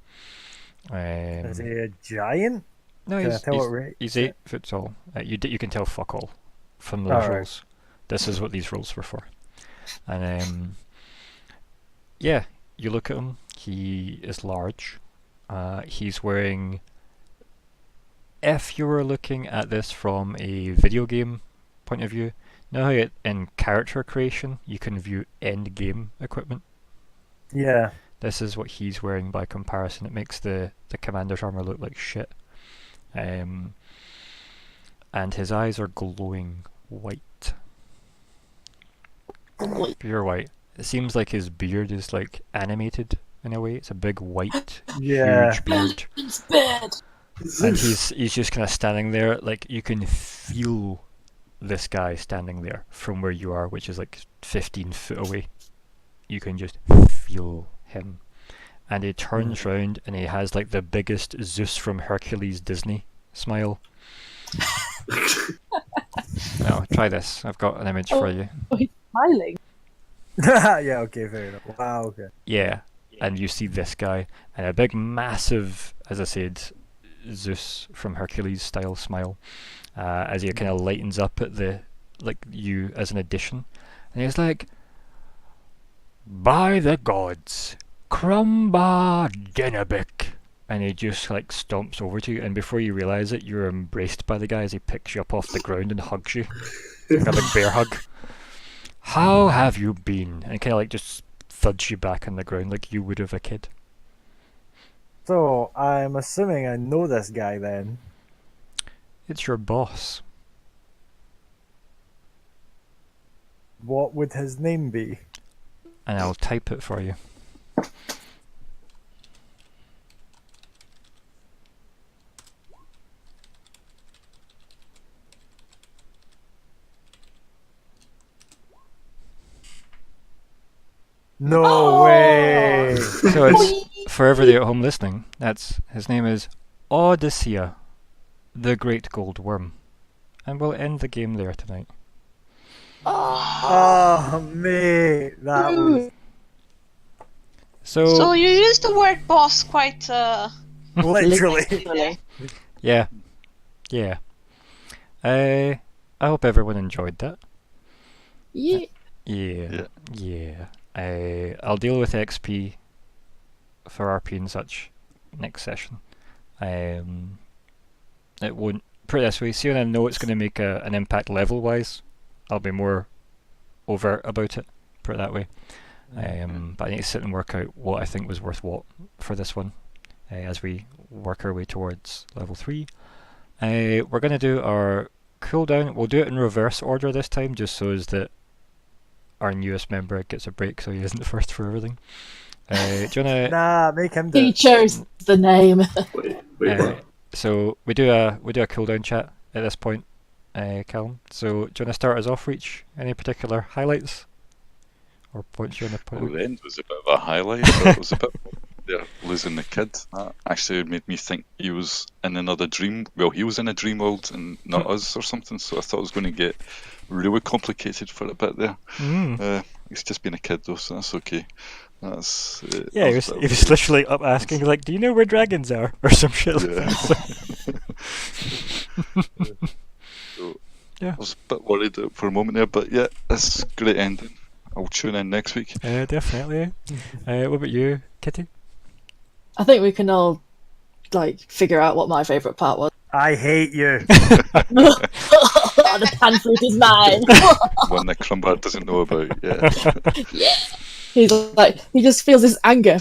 Is he a giant? No, Can I he's, tell he's, what rate? he's 8 foot tall. You can tell fuck all from those Alright. rolls. This is what these rolls were for. And yeah, you look at him. He is large. He's wearing if you were looking at this from a video game point of view, now how in character creation you can view end game equipment. Yeah. This is what he's wearing by comparison. It makes the commander's armor look like shit. And his eyes are glowing white. Pure white. It seems like his beard is like animated in a way. It's a big white, huge beard. It's bad. And he's just kind of standing there. Like you can feel this guy standing there from where you are, which is like 15 foot away. You can just feel him. And he turns round and he has like the biggest Zeus from Hercules Disney smile. No, try this. I've got an image for you. Oh, he's smiling. Yeah, okay, fair enough. Wow, okay. Yeah, and you see this guy and a big, massive, as I said, Zeus from Hercules style smile, as he kind of lightens up at you as an addition, and he's like, "By the gods, Crumbar Denabik," and he just like stomps over to you, and before you realise it, you're embraced by the guy as he picks you up off the ground and hugs you. It's like a big bear hug. How have you been? And kind of like just thuds you back on the ground like you would of a kid. So, I'm assuming I know this guy then. It's your boss. What would his name be? And I'll type it for you. No way! So it's for everybody at home listening. His name is Odyssea, the Great Gold Worm, and we'll end the game there tonight. Oh, mate, that was So you used the word boss quite. literally. Yeah. I hope everyone enjoyed that. Yeah. Yeah. I'll deal with XP for RP and such next session. It won't, put it this way, see when I know it's going to make an impact level wise, I'll be more overt about it, put it that way. But I need to sit and work out what I think was worth what for this one as we work our way towards level 3. We're going to do our cooldown. We'll do it in reverse order this time, just so as that our newest member gets a break, so he isn't the first for everything. Do you wanna? Nah, make him do He it. chose the name. Wait, what? So we do a cooldown chat at this point, Callum. So do you want to start us off, Reach? Any particular highlights or points you want to point Well, out? the end was a bit of a highlight. It was a bit there losing the kid. That actually made me think he was in another dream. Well, he was in a dream world and not us or something. So I thought it was going to get really complicated for a bit there. He's just been a kid though, so that's okay. That's Yeah, he was literally up asking like, "Do you know where dragons are?" or some shit. Like Yeah. that. So, Yeah. I was a bit worried for a moment there, but yeah, that's a great ending. I'll tune in next week. Definitely. What about you, Kitty? I think we can all figure out what my favourite part was. I hate you. The pan fruit is mine. One that Crumbar doesn't know about. Yeah. Yeah. He's like, he just feels this anger.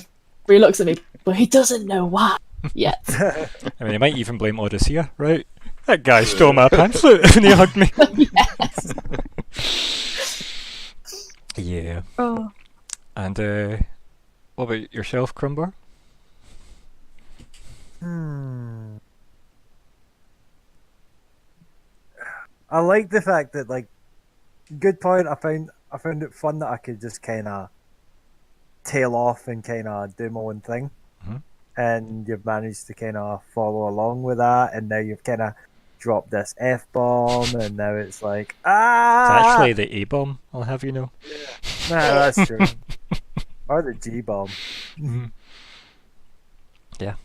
He looks at me, but he doesn't know why yet. I mean, he might even blame Odyssea, right? That guy stole my pamphlet and he hugged me. Yes. Yeah. Oh. And what about yourself, Crumbar? I like the fact that, like, good point. I found it fun that I could just kind of tail off and kind of do my own thing, and you've managed to kind of follow along with that, and now you've kind of dropped this F-bomb, and now it's like It's actually the A-bomb, I'll have you know. Nah, that's true. Or the G-bomb. Yeah.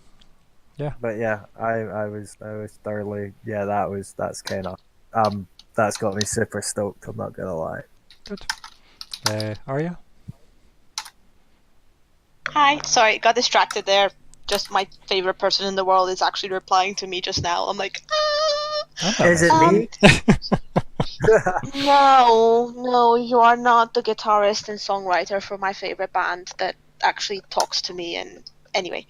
But yeah, I was thoroughly, that's kind of that's got me super stoked. I'm not gonna lie. Good. Arya? Hi, sorry, got distracted there. just my favorite person in the world is actually replying to me just now. I'm like, Is it me? No, you are not the guitarist and songwriter for my favorite band that actually talks to me. And anyway,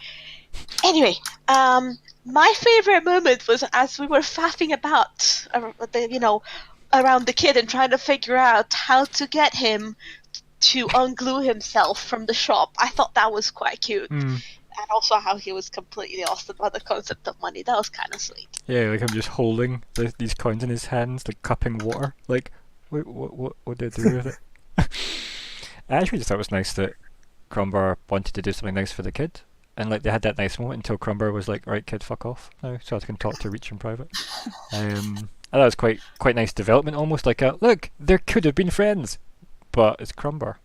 my favorite moment was as we were faffing about, around the kid and trying to figure out how to get him to unglue himself from the shop. I thought that was quite cute. And also how he was completely lost about the concept of money. That was kind of sweet. Yeah, like I'm just holding these coins in his hands, like cupping water. Like, wait, what did I do with it? I actually just thought it was nice that Crumbar wanted to do something nice for the kid. And like they had that nice moment until Crumbar was like, "Right, kid, fuck off now, so I can talk to Reach in private." I thought it was quite nice development, almost like a look. There could have been friends, but it's Crumbar.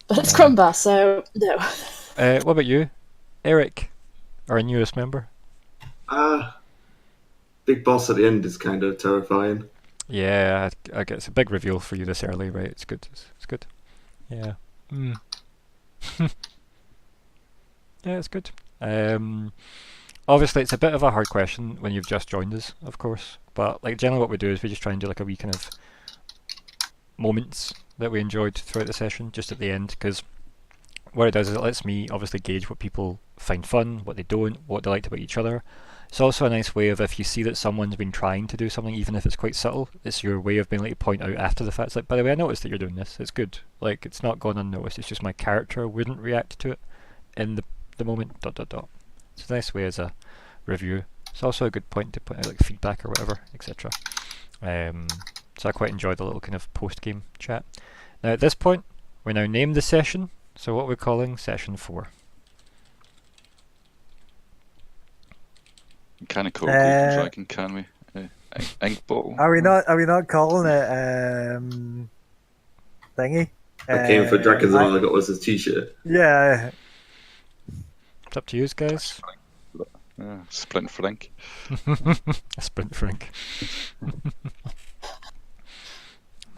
But it's Crumbar, so no. What about you, Aeric, our newest member? Big boss at the end is kind of terrifying. Yeah, I guess it's a big reveal for you this early, right? It's good. It's good. Yeah. Yeah, it's good. Obviously, it's a bit of a hard question when you've just joined us, of course. But like generally, what we do is we just try and do like a wee kind of moments that we enjoyed throughout the session, just at the end, because what it does is it lets me obviously gauge what people find fun, what they don't, what they liked about each other. It's also a nice way of if you see that someone's been trying to do something, even if it's quite subtle, it's your way of being able to point out after the fact. It's like, by the way, I noticed that you're doing this. It's good. Like, it's not gone unnoticed. It's just my character wouldn't react to it in the moment. ... It's a nice way as a review. It's also a good point to put out like feedback or whatever, etc. So I quite enjoyed the little kind of post-game chat. Now at this point, we now name the session. So what we're calling session 4. We can't call Golden Dragon, can we? Ink bottle. Are we not calling it thingy? I came for dragons and all I got was a t-shirt. Yeah. It's up to you guys. Sprint for ink. A sprint for ink.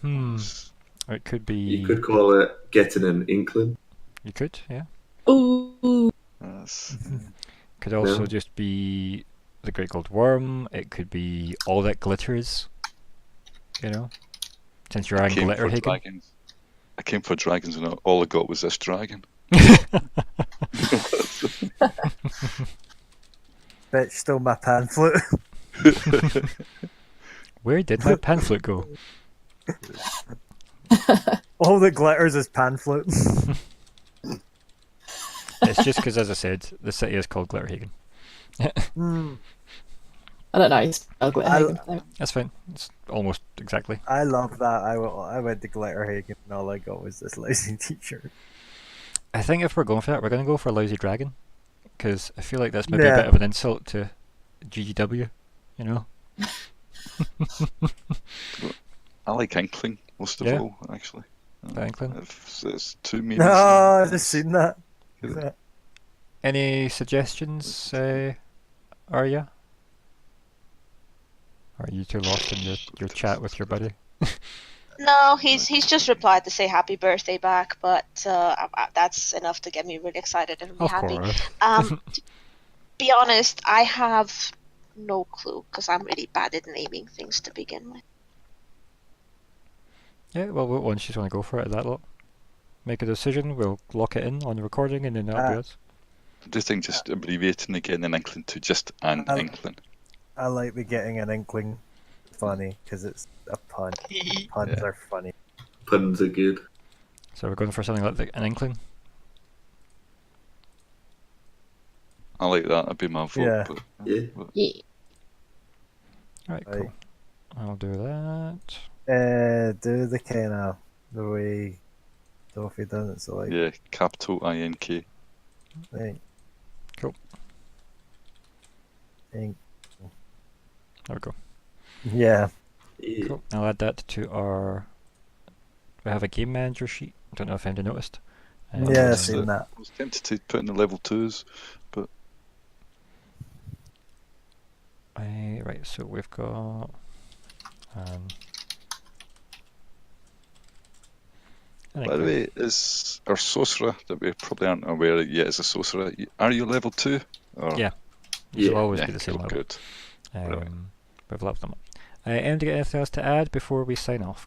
It could be. You could call it getting an inkling. You could, yeah. Ooh. Could also just be the Great Gold Worm. It could be all that glitters. You know, since you're on glitter Hagen. I came for dragons and all I got was this dragon. Bitch stole my pan flute. Where did my pan flute go? All that glitters is pan flute. It's just because, as I said, the city is called Glitterhagen. I don't know. It's Glitterhagen. That's fine. It's almost exactly. I love that. I went to Glitterhagen and all I got was this lazy t-shirt. I think if we're going for that, we're going to go for a lousy dragon. Because I feel like that's maybe a bit of an insult to GGW, you know? I like INKling most of all, actually. INKling? It's too mean. No, I've just seen that. Any suggestions, Arya? Or are you too lost in your chat with your buddy? No, he's just replied to say happy birthday back, but that's enough to get me really excited and really happy. To be honest, I have no clue because I'm really bad at naming things to begin with. Yeah, well, once you just want to go for it at that lot, make a decision, we'll lock it in on the recording and then that'll be us. I do think just abbreviating again an inkling to just an inkling. I like the getting an inkling funny because it's a pun. Puns are funny. Puns are good. So we're going for something like an inkling? I like that. That'd be my vote. Yeah. But, Yeah. Right, cool. I'll do that. Do the kind of the way Sophie does it. So like. Yeah, capital INK. Right. Cool. Ink. There we go. Yeah. Cool. I'll add that to our. We have a game manager sheet. I don't know if anybody noticed. Yeah, I've seen that. I was tempted to put in the level 2s, but. Right, so we've got. I think By the so. way, is our sorcerer that we probably aren't aware of yet is a sorcerer? Are you level 2? Or... Yeah. You should Yeah. always Yeah, be the same cool, level. good. Brilliant. We've leveled them up. Anybody got anything else to add before we sign off?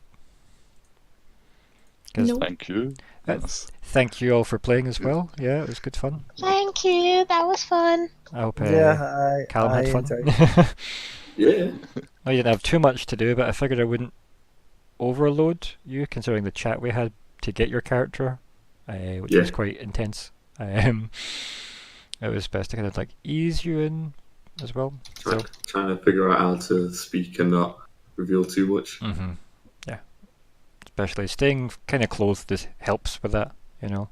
'Cause No. Thank you. Yes. Thank you all for playing as well. Yeah, it was good fun. Thank you. That was fun. I hope Yeah, Callum I had fun. enjoyed Yeah. I didn't have too much to do, but I figured I wouldn't overload you, considering the chat we had to get your character, which was Yeah. quite intense. It was best to kind of like ease you in as well. So, Trying to figure out how to speak and not reveal too much. yeah, especially staying kind of clothed this helps with that, you know,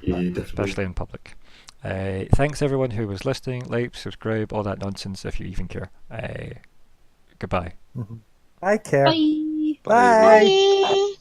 Yeah, definitely. especially in public. Thanks everyone who was listening, like, subscribe, all that nonsense if you even care. Goodbye. I care. Bye. Bye. Bye.